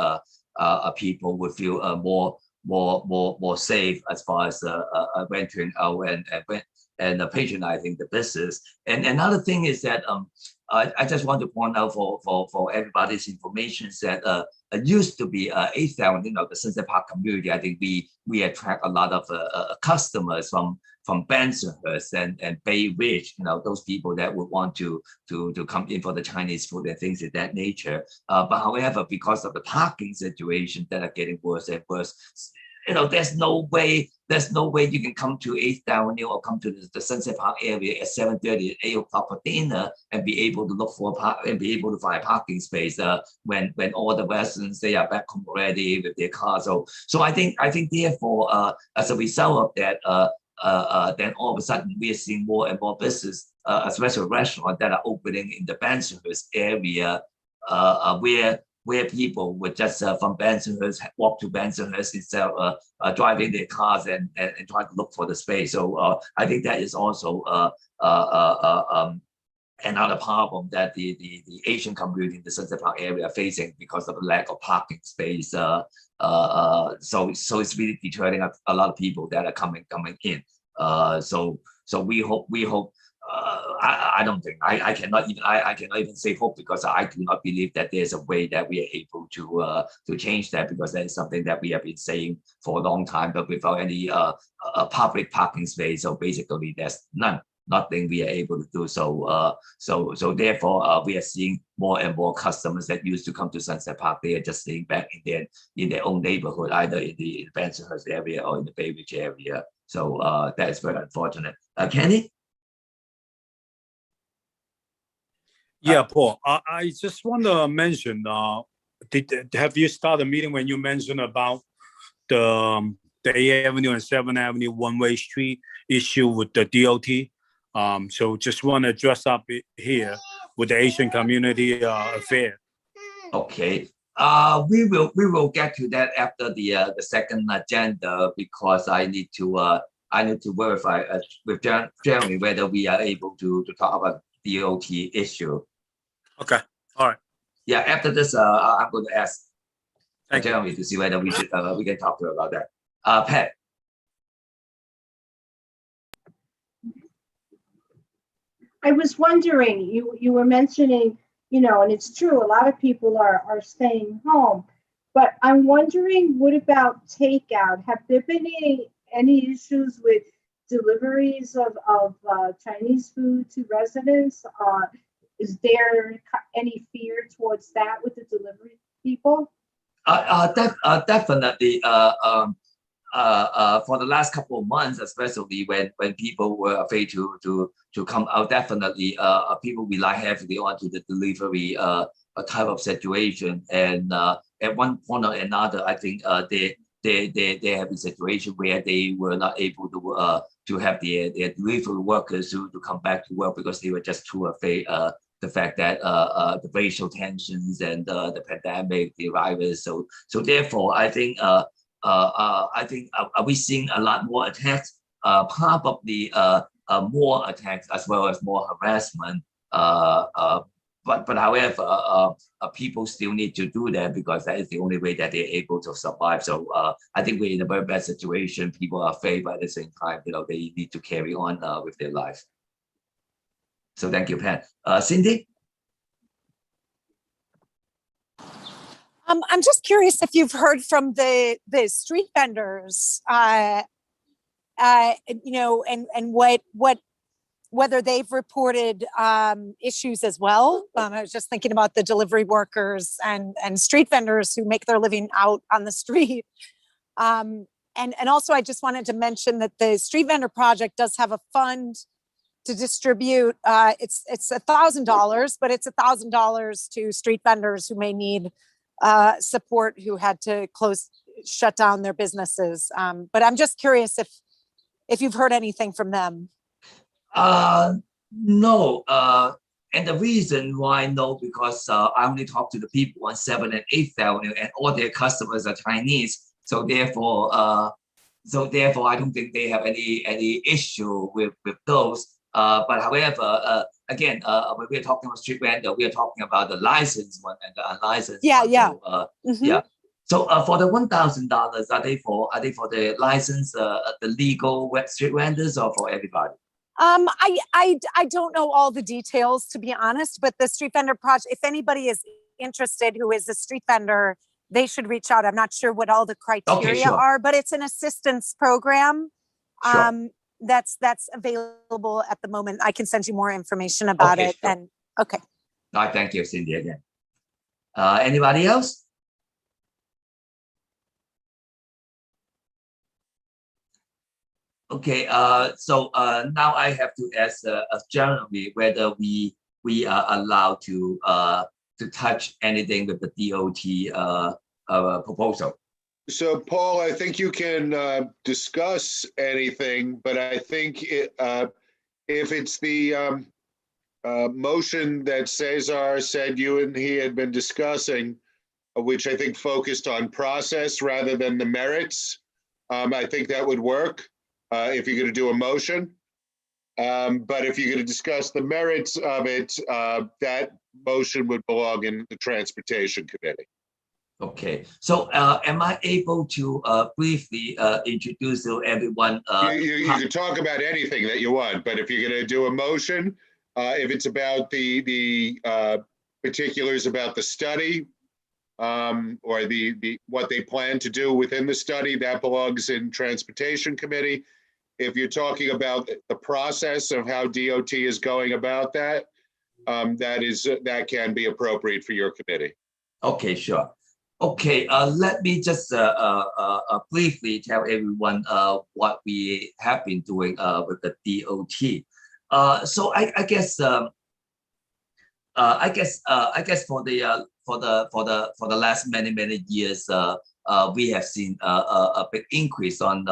people would feel more safe as far as venturing out and patronizing the business. And another thing is that I just want to point out for everybody's information that it used to be 8th Avenue, the Sunset Park community. I think we attract a lot of customers from Bensonhurst and Bay Ridge, those people that would want to come in for the Chinese food and things of that nature. But however, because of the parking situation that are getting worse and worse, there's no way you can come to 8th Avenue or come to the Sunset Park area at 7:30, 8 o'clock for dinner and be able to look for and be able to find a parking space when all the residents, they are back home already with their cars. So I think therefore as a result of that, then all of a sudden we are seeing more and more business, especially restaurants that are opening in the Bensonhurst area, where people would just from Bensonhurst walk to Bensonhurst instead of driving their cars and trying to look for the space. So I think that is also another problem that the Asian community in the Sunset Park area are facing because of the lack of parking space. So it's really deterring a lot of people that are coming in. So we hope. I don't think I cannot even say hope, because I do not believe that there's a way that we are able to change that, because that is something that we have been saying for a long time, but without any public parking space. So basically, there's none nothing we are able to do. So therefore, we are seeing more and more customers that used to come to Sunset Park. They are just staying back in their own neighborhood, either in the Bensonhurst area or in the Bay Ridge area. So that is very unfortunate. Kenny? Yeah, Paul, I just want to mention, have you started a meeting when you mentioned about the 8th Avenue and 7th Avenue one-way street issue with the DOT? So just want to dress up here with the Asian Community Affair. Okay. We will get to that after the second agenda, because I need to verify with Jeremy whether we are able to talk about DOT issue. Okay. All right. Yeah. After this, I'm going to ask Thank Jeremy to see whether we should we can talk to her about that. Pat. I was wondering, you were mentioning, and it's true, a lot of people are staying home, but I'm wondering, what about takeout? Have there been any issues with deliveries of Chinese food to residents? Is there any fear towards that with the delivery people? Definitely. For the last couple of months, especially when people were afraid to come out, definitely people rely heavily onto the delivery type of situation. And at one point or another, I think they have a situation where they were not able to have their delivery workers to come back to work because they were just too afraid. The fact that the racial tensions and the pandemic, the virus. So therefore, I think are we seeing a lot more attacks? Probably more attacks as well as more harassment. But however, people still need to do that because that is the only way that they're able to survive. So I think we're in a very bad situation. People are afraid, but at the same time, they need to carry on with their lives. So thank you, Pat. Cindy? I'm just curious if you've heard from the street vendors, and whether they've reported issues as well. I was just thinking about the delivery workers and street vendors who make their living out on the street. And also, I just wanted to mention that the Street Vendor Project does have a fund to distribute. It's $1,000, but it's $1,000 to street vendors who may need support, who had to shut down their businesses. But I'm just curious if you've heard anything from them. No. And the reason why no, because I only talk to the people on 7th and 8th Avenue, and all their customers are Chinese. So therefore, I don't think they have any issue with those. But however, again, when we're talking about street vendor, we are talking about the licensed one and the unlicensed one. So, yeah. So for the $1,000, are they for the licensed, the legal street vendors, or for everybody? I don't know all the details, to be honest, but the Street Vendor Project, if anybody is interested who is a street vendor, they should reach out. I'm not sure what all the criteria are, but it's an assistance program. That's available at the moment. I can send you more information about it. Sure. And okay. No, thank you, Cindy, again. Anybody else? Okay, so now I have to ask Jeremy whether we are allowed to touch anything with the DOT proposal. So, Paul, I think you can discuss anything, but I think if it's the motion that Cesar said you and he had been discussing, which I think focused on process rather than the merits, I think that would work if you're going to do a motion. But if you're going to discuss the merits of it, that motion would belong in the Transportation Committee. Okay, so am I able to briefly introduce to everyone? You can talk about anything that you want, but if you're going to do a motion, if it's about the particulars about the study or the what they plan to do within the study, that belongs in Transportation Committee. if you're talking about the process of how DOT is going about that, that can be appropriate for your committee. Okay, sure. Okay, let me just briefly tell everyone what we have been doing with the DOT. So I guess for the last many years, we have seen a big increase on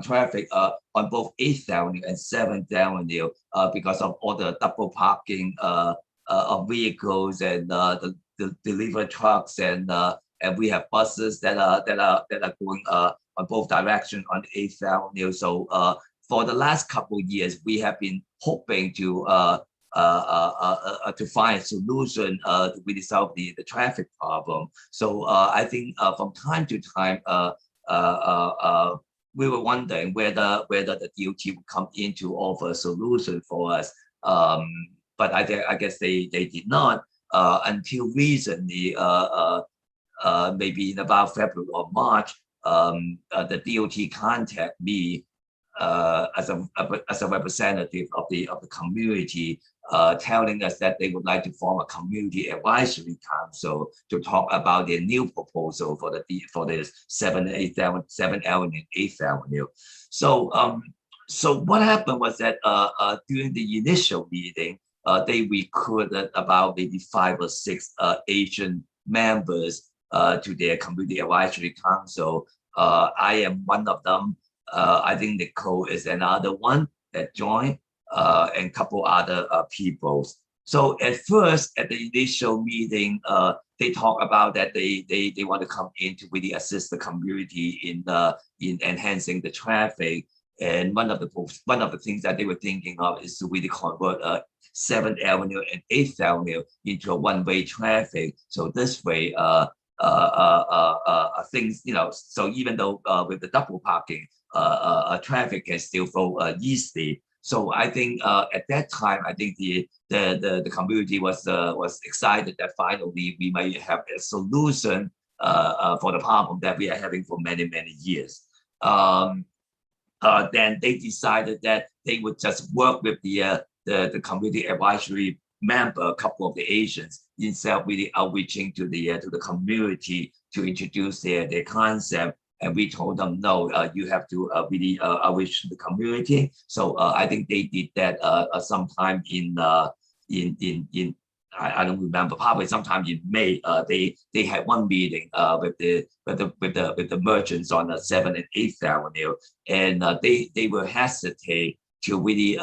traffic on both 8th Avenue and 7th Avenue because of all the double parking of vehicles and the delivery trucks, and we have buses that are going on both directions on 8th Avenue. So for the last couple of years, we have been hoping to find a solution to really solve the traffic problem. So I think from time to time, we were wondering whether the DOT would come in to offer a solution for us. But I guess they did not until recently, maybe in about February or March, the DOT contacted me as a representative of the community, telling us that they would like to form a community advisory council to talk about their new proposal for the 7th Avenue and 8th Avenue. So what happened was that during the initial meeting, they recruited about maybe 5 or 6 Asian members to their community advisory council. I am one of them. I think Nicole is another one that joined, and a couple other people. So at first, at the initial meeting, they talk about that they want to come in to really assist the community in enhancing the traffic. And one of the things that they were thinking of is to really convert 7th Avenue and 8th Avenue into a one-way traffic. So this way, things, so even though with the double parking, traffic can still flow easily. So I think at that time, I think the community was excited that finally we might have a solution for the problem that we are having for many years. Then they decided that they would just work with the community advisory member, a couple of the Asians, instead of really outreaching to the community to introduce their concept. And we told them, no, you have to really outreach to the community. So I think they did that sometime in I don't remember, probably sometime in May. They had one meeting with the merchants on 7th and 8th Avenue, and they were hesitate to really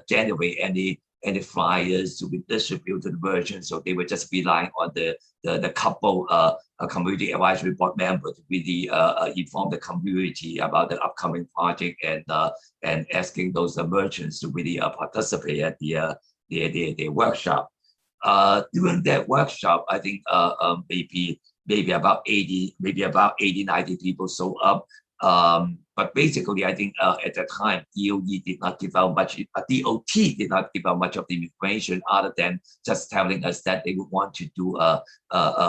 generate any flyers to be distributed to the merchants. So they were just relying on the couple community advisory board member to really inform the community about the upcoming project and asking those merchants to really participate at their workshop. During that workshop, I think maybe about 80, 90 people showed up. But basically, I think at the time, DOT did not give out much of the information other than just telling us that they would want to do a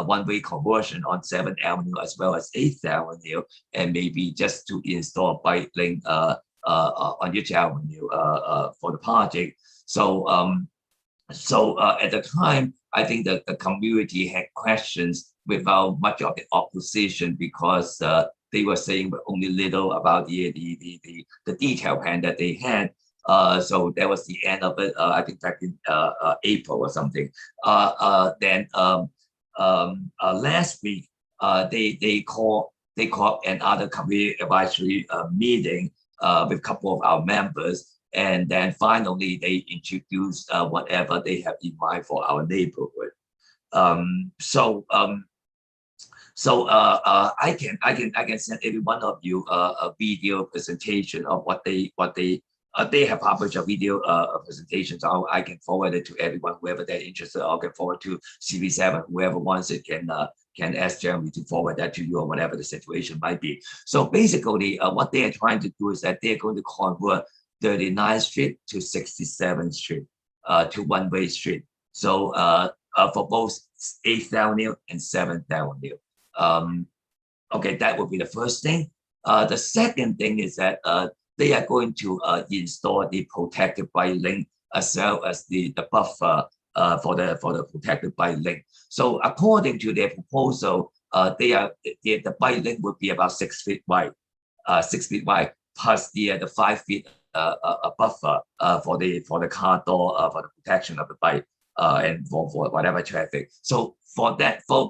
one-way conversion on 7th Avenue as well as 8th Avenue, and maybe just to install bike lane on each avenue for the project. So at the time, I think that the community had questions without much of the opposition because they were saying only little about the detail plan that they had. So that was the end of it. I think back in April or something. Then last week, they called another community advisory meeting with a couple of our members. And then finally, they introduced whatever they have in mind for our neighborhood. So I can send every one of you a video presentation of what they have published a video presentation. So I can forward it to everyone, whoever they're interested. I can forward to CV7, whoever wants it can ask Jeremy to forward that to you or whatever the situation might be. So basically, what they are trying to do is that they're going to convert 39th Street to 67th Street to one-way street. So for both 8th Avenue and 7th Avenue. Okay, that would be the first thing. The second thing is that they are going to install the protected bike lane as well as the buffer for the protected bike lane. So according to their proposal, the bike lane would be about 6 feet wide, 6 feet wide, plus the 5 feet a buffer for the car door for the protection of the bike and for whatever traffic. So for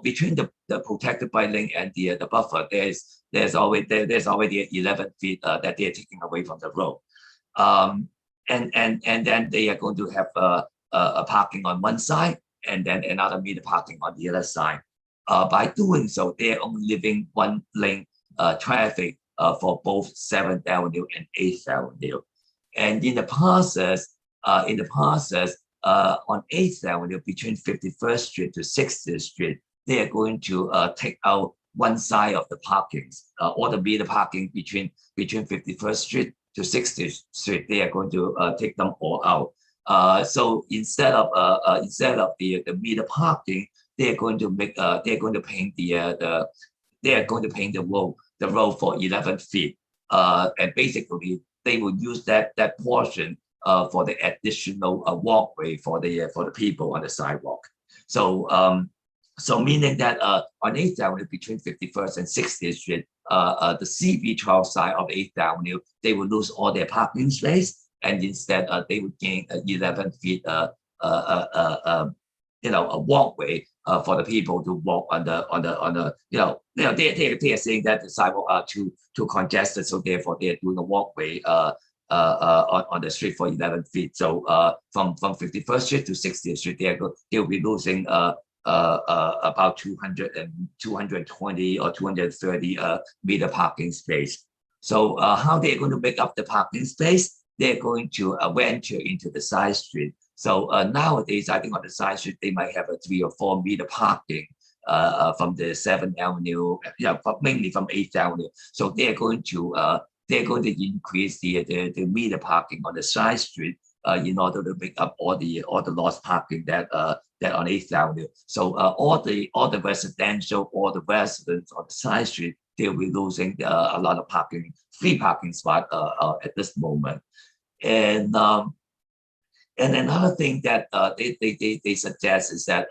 between the protected bike lane and the buffer, there's already 11 feet that they're taking away from the road. And then they are going to have a parking on one side and then another meter parking on the other side. By doing so, they're only leaving one lane traffic for both 7th Avenue and 8th Avenue. And in the process, on 8th Avenue between 51st Street to 60th Street, they are going to take out one side of the parkings, or the meter parking between 51st Street to 60th Street. They are going to take them all out. So instead of the meter parking, they are going to paint the road for 11 feet, and basically they will use that portion for the additional walkway for the people on the sidewalk. So so meaning that on 8th Avenue between 51st and 60th Street, the CB12 side of 8th Avenue, they will lose all their parking space, and instead they would gain 11 feet a walkway for the people to walk on the they are saying that the sidewalk are too congested, so therefore they're doing a walkway on the street for 11 feet. So from 51st Street to 60th Street, they'll be losing about 220 or 230 meter parking space. So how they're going to make up the parking space? They're going to venture into the side street. So nowadays, I think on the side street, they might have a 3 or 4 meter parking from the 7th Avenue, but mainly from 8th Avenue. So they're going to increase the meter parking on the side street in order to make up all the lost parking that on 8th Avenue. So all the residential, all the residents on the side street, they'll be losing a lot of free parking spot at this moment. And another thing that they suggest is that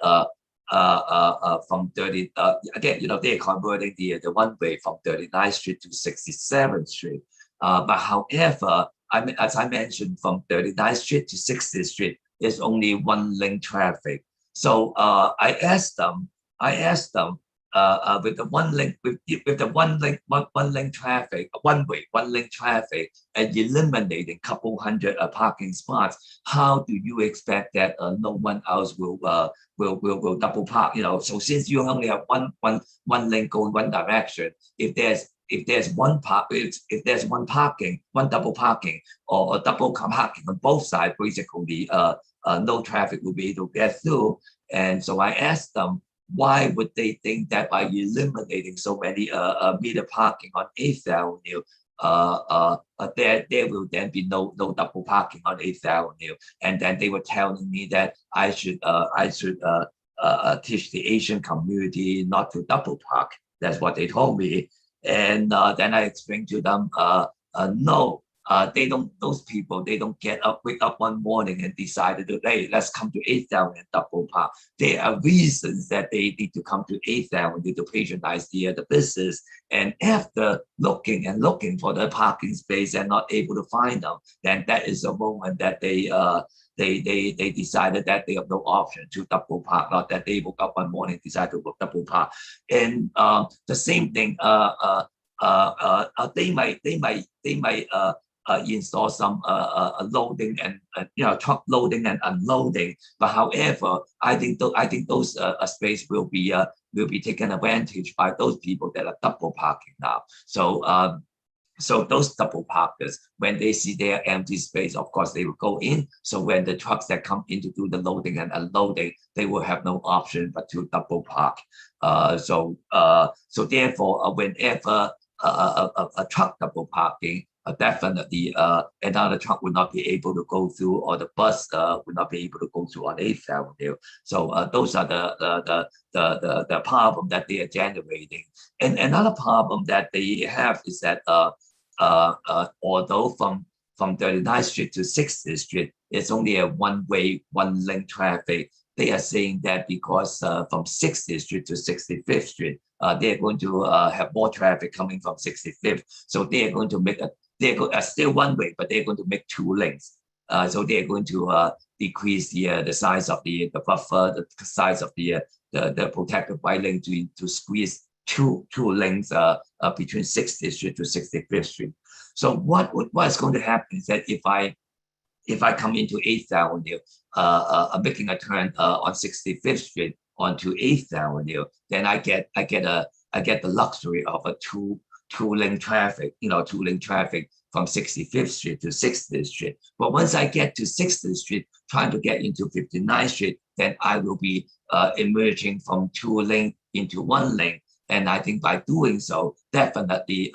from 30 again, they're converting the one way from 39th Street to 67th Street. But however, as I mentioned, from 39th Street to 60th Street is only one lane traffic. So I asked them with the one lane traffic, one lane traffic, and eliminating couple hundred parking spots, how do you expect that no one else will double park? So since you only have one lane going one direction, if there's one double parking or double parking on both sides, basically no traffic will be able to get through. And so I asked them, why would they think that by eliminating so many meter parking on 8th Avenue, there will then be no double parking on 8th Avenue? And then they were telling me that I should teach the Asian community not to double park. That's what they told me. And then I explained to them, no. Those people, they don't wake up one morning and decided that, hey, let's come to 8th Avenue and double park. There are reasons that they need to come to 8th Avenue to patronize the business. And after looking for the parking space and not able to find them, then that is the moment that they decided that they have no option to double park, not that they woke up one morning and decided to double park. And the same thing, they might install some loading and truck loading and unloading. But however, I think those space will be taken advantage by those people that are double parking now. So so those double parkers, when they see their empty space, of course they will go in. So when the trucks that come in to do the loading and unloading, they will have no option but to double park. So therefore, whenever a truck double parking, definitely another truck will not be able to go through, or the bus will not be able to go through on 8th Avenue. So those are the problem that they are generating. And another problem that they have is that although from 39th Street to 60th Street, it's only a one-way, one-lane traffic. They are saying that because from 60th Street to 65th Street, they're going to have more traffic coming from 65th. So they're going to make still one way, but they're going to make 2 lanes. So they're going to decrease the size of the buffer, the size of the protected bike lane to squeeze two lanes between 60th Street to 65th Street. So what is going to happen is that if I come into 8th Avenue, making a turn on 65th Street onto 8th Avenue, then I get the luxury of a two-lane traffic, 2-lane traffic from 65th Street to 60th Street. But once I get to 60th Street, trying to get into 59th Street, then I will be emerging from 2-lane into 1-lane. And I think by doing so, definitely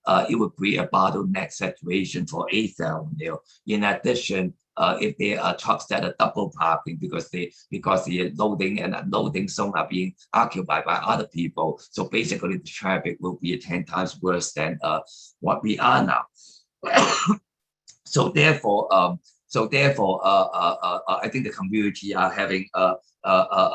it would be a bottleneck situation for 8th Avenue. In addition, if there are trucks that are double parking because the loading and unloading zone are being occupied by other people, so basically the traffic will be 10 times worse than what we are now. So therefore, I think the community are having a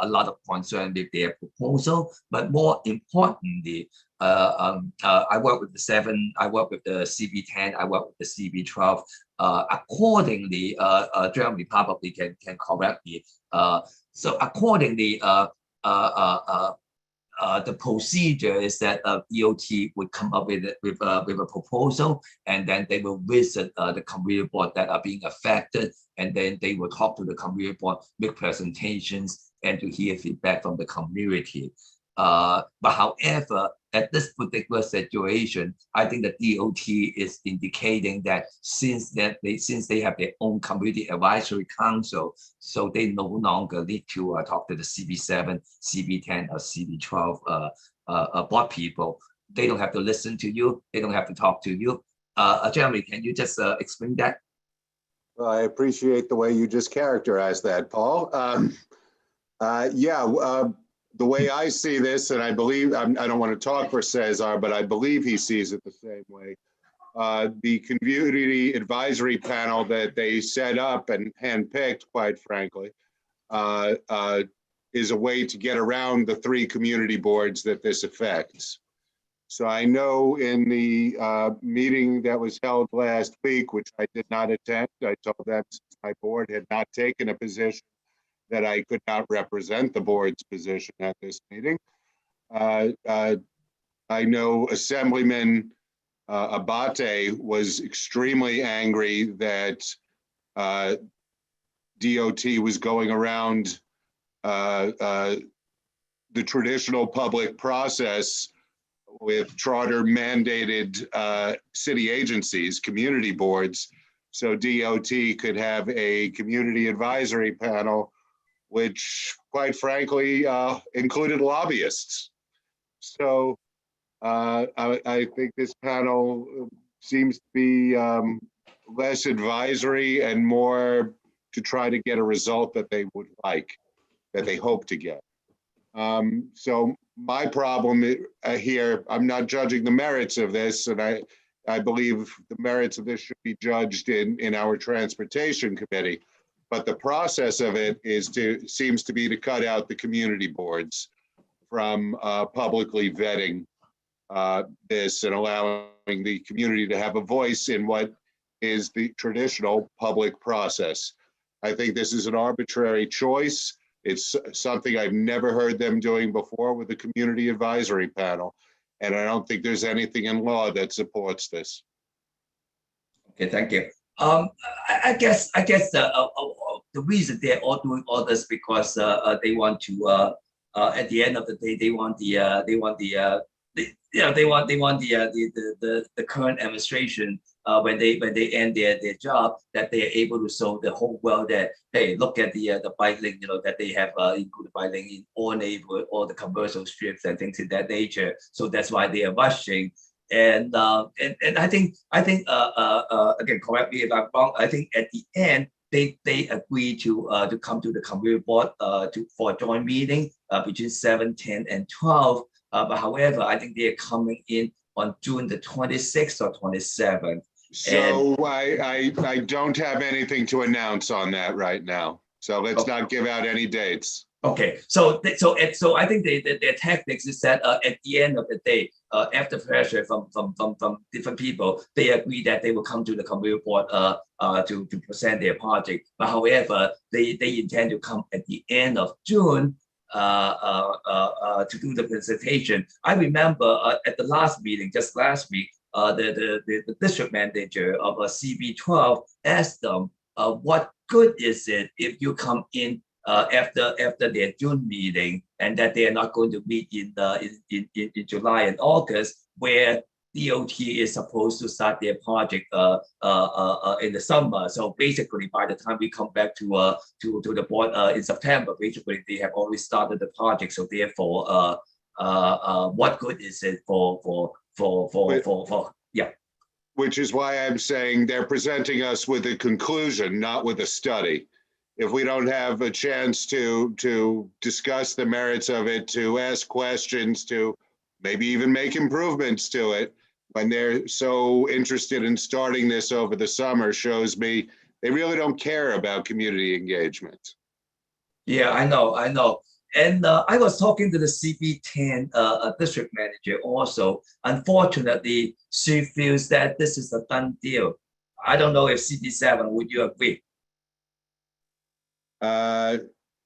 lot of concern with their proposal, but more importantly, I work with the 7, I work with the CB10, I work with the CB12. Accordingly, Jeremy probably can correct me. So accordingly, the procedure is that DOT would come up with a proposal, and then they will visit the community board that are being affected, and then they will talk to the community board, make presentations, and to hear feedback from the community. But however, at this particular situation, I think the DOT is indicating that since they have their own community advisory council, so they no longer need to talk to the CB7, CB10, or CB12 board people. They don't have to listen to you. They don't have to talk to you. Jeremy, can you just explain that? Well, I appreciate the way you just characterized that, Paul. The way I see this, and I believe, I don't want to talk for Cesar, but I believe he sees it the same way. The community advisory panel that they set up and handpicked, quite frankly, is a way to get around the 3 community boards that this affects. So I know in the meeting that was held last week, which I did not attend, I told them since my board had not taken a position that I could not represent the board's position at this meeting. I know Assemblyman Abate was extremely angry that DOT was going around the traditional public process with charter mandated city agencies, community boards, so DOT could have a community advisory panel, which quite frankly included lobbyists. So I think this panel seems to be less advisory and more to try to get a result that they would like, that they hope to get. So my problem here, I'm not judging the merits of this, and I believe the merits of this should be judged in our transportation committee. But the process of it seems to be to cut out the community boards from publicly vetting this and allowing the community to have a voice in what is the traditional public process. I think this is an arbitrary choice. It's something I've never heard them doing before with the community advisory panel. And I don't think there's anything in law that supports this. Okay, thank you. I guess the reason they're all doing all this because they want to at the end of the day they want the current administration when they end their job, that they are able to show the whole world that, hey, look at the bike lane, that they have included bike lane in all neighborhood, all the commercial strips and things of that nature. So that's why they are rushing. And I think again, correct me if I'm wrong, I think at the end they agree to come to the community board for a joint meeting between 7, 10, and 12. But however, I think they are coming in on June the 26th or 27th. So I don't have anything to announce on that right now. So let's not give out any dates. Okay, so I think their tactics is that at the end of the day, after pressure from different people, they agree that they will come to the community board to present their project. But however, they intend to come at the end of June to do the presentation. I remember at the last meeting, just last week, the district manager of CB12 asked them, what good is it if you come in after their June meeting, and that they are not going to meet in July and August, where DOT is supposed to start their project in the summer. So basically, by the time we come back to the board in September, basically they have already started the project. So therefore, what good is it for yeah? Which is why I'm saying they're presenting us with a conclusion, not with a study. If we don't have a chance to discuss the merits of it, to ask questions, to maybe even make improvements to it, when they're so interested in starting this over the summer, shows me they really don't care about community engagement. Yeah, I know. And I was talking to the CB10 district manager also. Unfortunately, she feels that this is a done deal. I don't know if CB7, would you agree?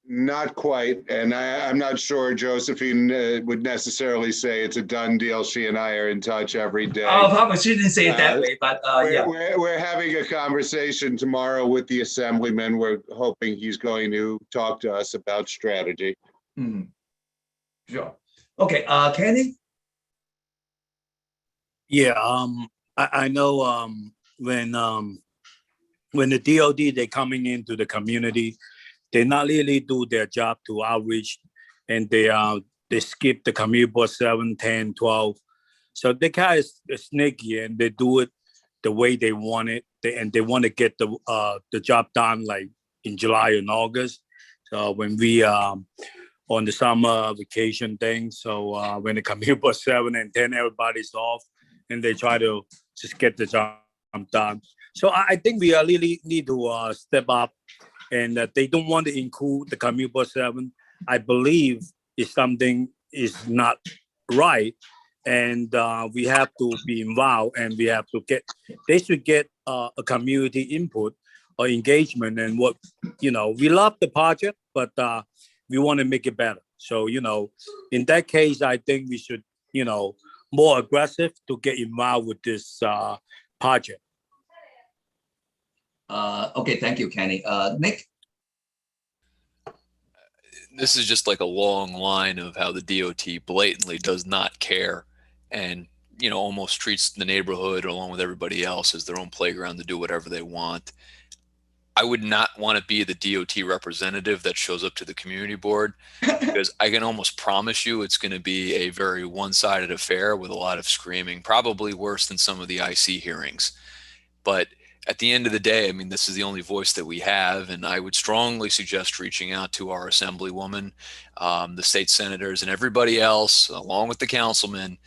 Not quite, and I'm not sure Josephine would necessarily say it's a done deal. She and I are in touch every day. Oh, probably she didn't say it that way, but yeah. We're having a conversation tomorrow with the assemblyman. We're hoping he's going to talk to us about strategy. Mm-hmm. Sure. Okay, Kenny? Yeah, I know when the DOD they're coming into the community, they not really do their job to outreach, and they skip the community board 7, 10, 12. So they kind of sneaky, and they do it the way they want it, and they want to get the job done like in July and August. So when we on the summer vacation thing, so when the community board 7 and 10, everybody's off, and they try to just get the job done. So I think we really need to step up, and they don't want to include the community board 7. I believe if something is not right, and we have to be involved, and we have to they should get a community input or engagement. And what, we love the project, but we want to make it better. So, in that case, I think we should, more aggressive to get involved with this project. Okay, thank you, Kenny. Nick? This is just like a long line of how the DOT blatantly does not care, and almost treats the neighborhood along with everybody else as their own playground to do whatever they want. I would not want to be the DOT representative that shows up to the community board, because I can almost promise you it's going to be a very one-sided affair with a lot of screaming, probably worse than some of the IC hearings. But at the end of the day, I mean, this is the only voice that we have, and I would strongly suggest reaching out to our assemblywoman, the state senators, and everybody else, along with the councilmen,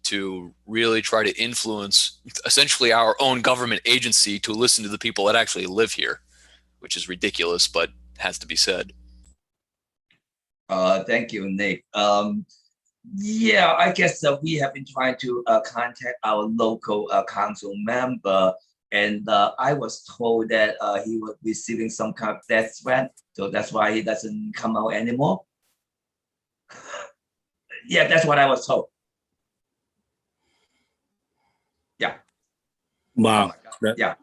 to really try to influence essentially our own government agency to listen to the people that actually live here, which is ridiculous, but has to be said. Thank you, Nick. Yeah, I guess we have been trying to contact our local council member, and I was told that he was receiving some kind of death threat, so that's why he doesn't come out anymore. Yeah, that's what I was told. Yeah. Wow.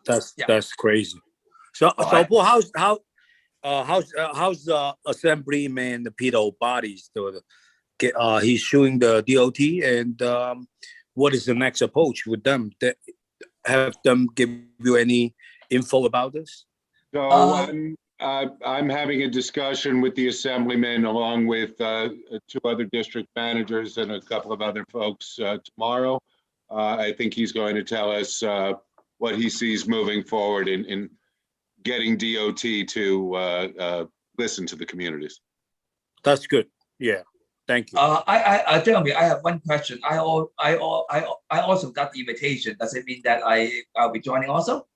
That's crazy. So Paul, how's the assemblyman Peter O'Bodies doing? He's suing the DOT, and what is the next approach with them? Have them give you any info about this? So I'm having a discussion with the assemblyman along with 2 other district managers and a couple of other folks tomorrow. I think he's going to tell us what he sees moving forward in getting DOT to listen to the communities. That's good. Yeah. Thank you. Jeremy, I have one question. I also got the invitation. Does it mean that I'll be joining also?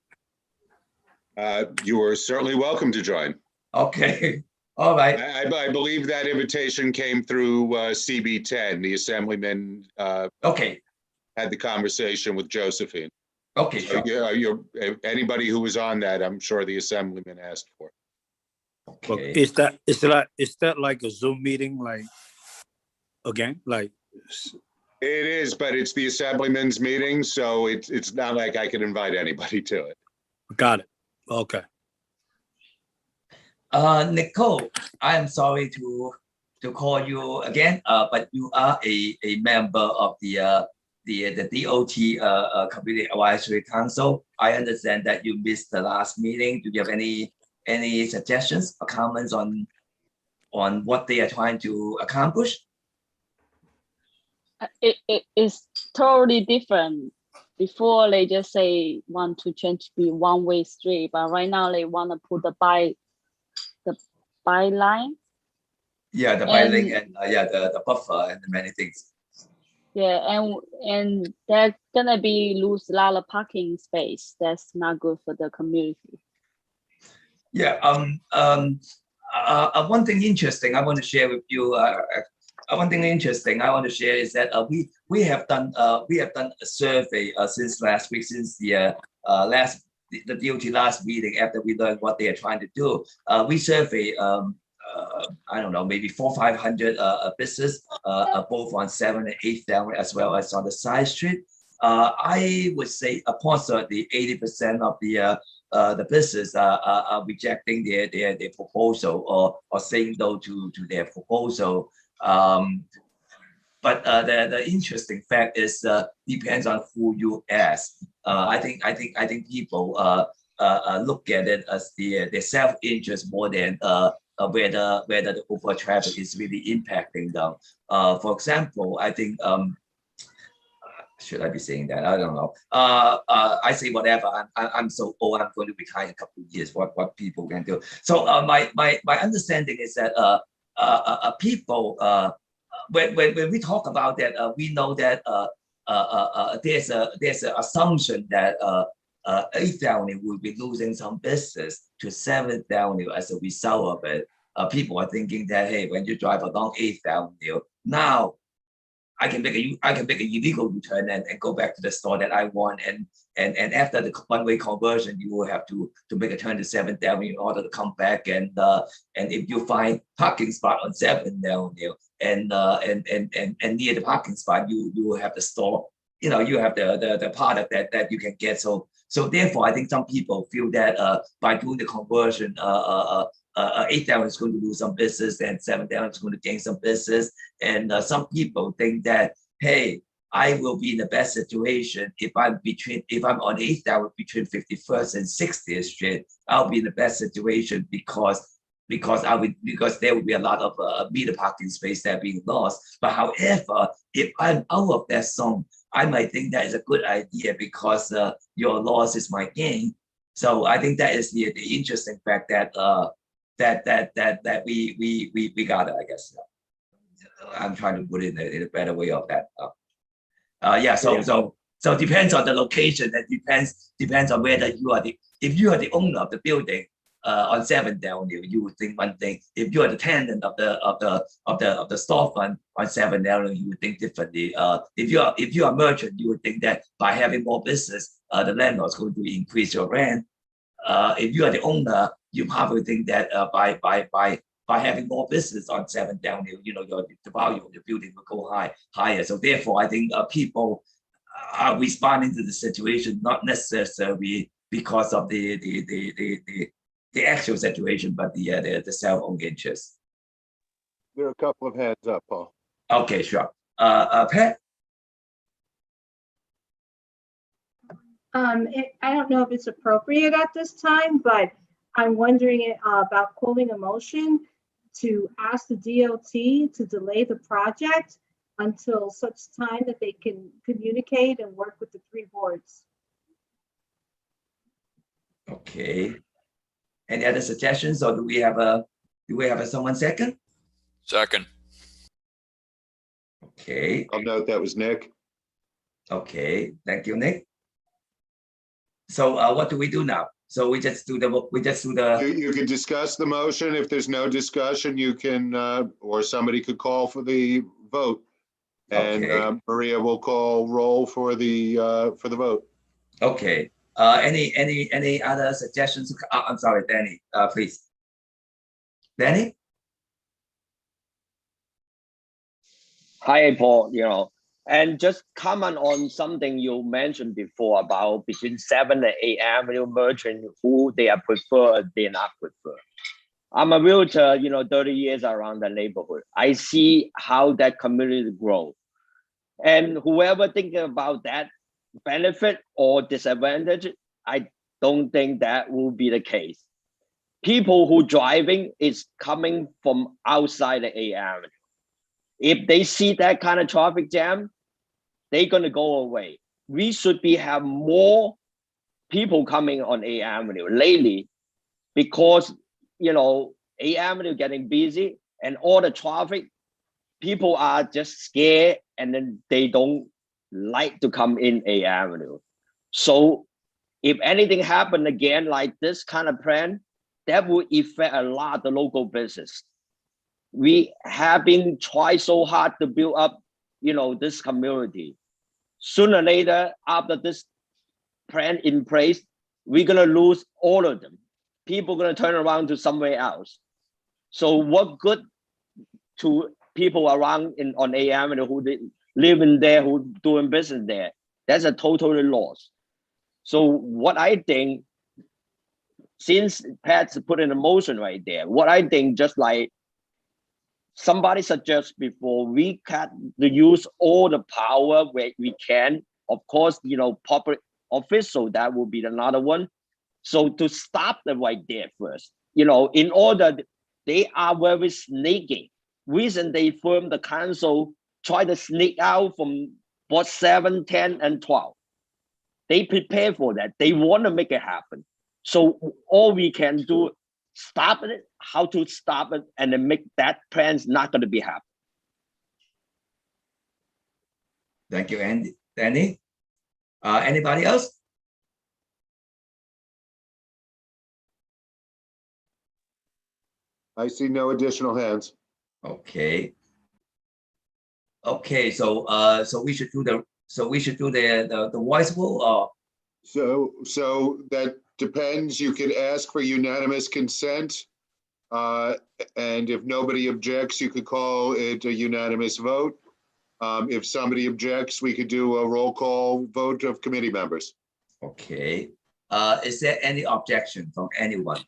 You are certainly welcome to join. Okay. All right. I believe that invitation came through CB10. The assemblyman Okay. had the conversation with Josephine. Okay. So Sure. anybody who was on that, I'm sure the assemblyman asked for. But Okay. is that like a Zoom meeting? Like again, like It is, but it's the assemblyman's meeting, so it's not like I can invite anybody to it. got it. Okay. Nicole, I am sorry to call you again, but you are a member of the DOT Community Advisory Council. I understand that you missed the last meeting. Do you have any suggestions or comments on what they are trying to accomplish? It is totally different. Before they just say want to change to be one-way street, but right now they want to put the byline. Yeah, the bike and the buffer and many things. Yeah, and they're gonna lose a lot of parking space. That's not good for the community. Yeah. One thing interesting I want to share with you. One thing interesting I want to share is that we have done a survey since last week, since the DOT last meeting, after we learned what they are trying to do. We survey I don't know, maybe 400 or 500 business, both on 7th and 8th Avenue as well as on the side street. I would say approximately 80% of the business are rejecting their proposal or saying no to their proposal. But the interesting fact is depends on who you ask. I think people look at it as their self-interest more than whether the overall traffic is really impacting them. For example, I think should I be saying that? I don't know. I say whatever. I'm so old. I'm going to retire in a couple of years. What people can do. So my understanding is that people when we talk about that, we know that there's an assumption that 8th Avenue will be losing some business to 7th Avenue as a result of it. People are thinking that, hey, when you drive along 8th Avenue, now I can make an illegal U-turn and go back to the store that I want. And after the one-way conversion, you will have to make a turn to 7th Avenue in order to come back. And if you find parking spot on 7th Avenue and near the parking spot, you will have the store. You know, you have the product that you can get. So therefore, I think some people feel that by doing the conversion, 8th Avenue is going to lose some business and 7th Avenue is going to gain some business. And some people think that, hey, I will be in the best situation if I'm on 8th Avenue between 51st and 60th Street. I'll be in the best situation because there will be a lot of meter parking space that being lost. But however, if I'm out of that zone, I might think that is a good idea because your loss is my gain. So I think that is the interesting fact that that we got it, I guess. I'm trying to put it in a better way of that. Yeah. So depends on the location. That depends on whether if you are the owner of the building on 7th Avenue, you would think one thing. If you are the tenant of the storefront on 7th Avenue, you would think differently. If you are a merchant, you would think that by having more business, the landlord is going to increase your rent. If you are the owner, you probably think that by having more business on 7th Avenue, you know, the value of the building will go higher. So therefore, I think people are responding to the situation not necessarily because of the actual situation, but the self-owned interest. There are a couple of hands up, Paul. Okay, sure. Pat? I don't know if it's appropriate at this time, but I'm wondering about calling a motion to ask the DOT to delay the project until such time that they can communicate and work with the 3 boards. Okay. Any other suggestions, or do we have someone second? Second. Okay, I'll note that was Nick. okay, thank you, Nick. So what do we do now? So we just do the, You could discuss the motion. If there's no discussion, you can, or somebody could call for the vote. And Okay. Maria will call roll for the vote. Okay, any other suggestions? I'm sorry, Danny, please. Danny? Hi, Paul, and just comment on something you mentioned before about between 7 and 8 Avenue merchant who they are preferred, they not preferred. I'm a realtor, 30 years around the neighborhood. I see how that community grows. And whoever thinking about that benefit or disadvantage, I don't think that will be the case. People who driving is coming from outside the 8 Avenue. If they see that kind of traffic jam, they're gonna go away. We should have more people coming on 8 Avenue lately because, 8 Avenue getting busy and all the traffic, people are just scared and then they don't like to come in 8 Avenue. So if anything happen again, like this kind of plan, that will affect a lot of the local business. We have been trying so hard to build up, this community. Sooner or later, after this plan in place, we're gonna lose all of them. People gonna turn around to somewhere else. So what good to people around on 8 Avenue who live in there, who doing business there? That's a totally loss. So what I think, since Pat's put in a motion right there, what I think, just like somebody suggests before, we can use all the power where we can. Of course, public official, that will be another one. So to stop them right there first, in order, they are very sneaky. Reason they formed the council, try to sneak out from what 7, 10, and 12. They prepare for that. They want to make it happen. So all we can do, stop it, how to stop it, and then make that plan's not going to be happening. Thank you, Andy. Danny? Anybody else? I see no additional hands. Okay. Okay, so we should do the voice vote, or So that depends. You could ask for unanimous consent. And if nobody objects, you could call it a unanimous vote. If somebody objects, we could do a roll call vote of committee members. okay. Is there any objection from anyone?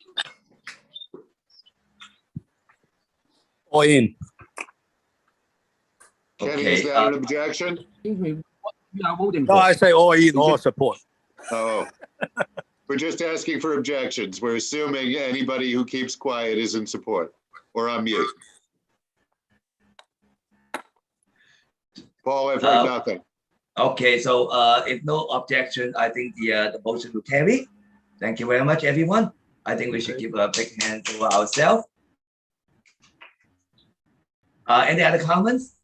All in. Kenny, Okay, is that an objection? No, I say all in, all support. Oh, we're just asking for objections. We're assuming anybody who keeps quiet is in support or on mute. Paul, I've heard nothing. Okay, so if no objection, I think the motion will carry. Thank you very much, everyone. I think we should give a big hand to ourselves. Any other comments?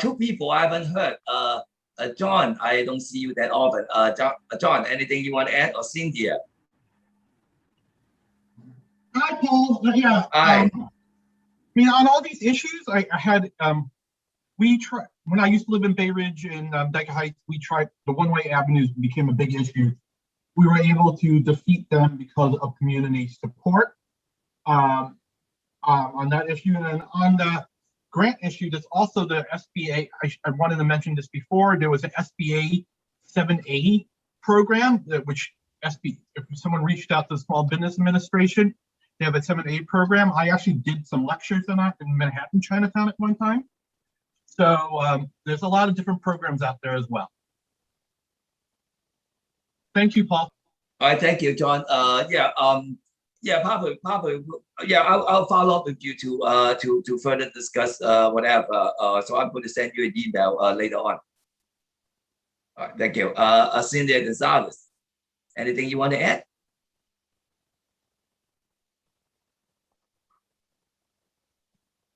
Two people I haven't heard. John, I don't see you that often. John, anything you want to add, or Cynthia? Hi, Paul. Yeah. Hi. On all these issues, I had we tried when I used to live in Bay Ridge and Dyke Heights. We tried the one-way avenues became a big issue. We were able to defeat them because of community support on that issue, and on the grant issue, there's also the SBA. I wanted to mention this before. There was an SBA 7A program which if someone reached out to the Small Business Administration, they have a 7A program. I actually did some lectures on that in Manhattan, Chinatown at one time. So there's a lot of different programs out there as well. Thank you, Paul. All right, thank you, John. Yeah, probably. Yeah, I'll follow up with you to further discuss whatever. So I'm going to send you an email later on. All right, thank you. Cynthia Gonzalez, anything you want to add?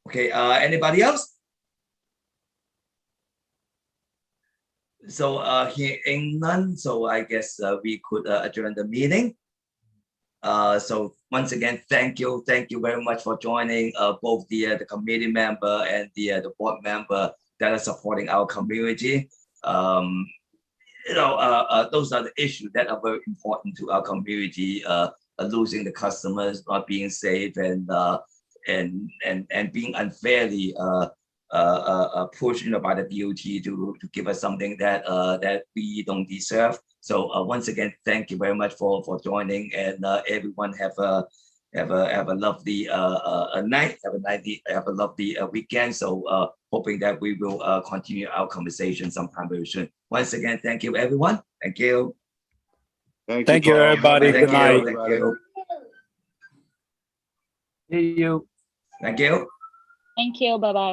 Okay. Anybody else? So hearing none, so I guess we could adjourn the meeting. So once again, thank you very much for joining both the committee member and the board member that are supporting our community. Those are the issues that are very important to our community. Losing the customers, not being safe, and being unfairly pushed, by the DOT to give us something that that we don't deserve. So once again, thank you very much for joining, and everyone have a lovely night, have a lovely weekend. So hoping that we will continue our conversation sometime very soon. Once again, thank you, everyone. Thank you. Thank you, Paul. everybody. Thank Good you. night. Thank you. See you. Thank you. Thank you. Bye bye.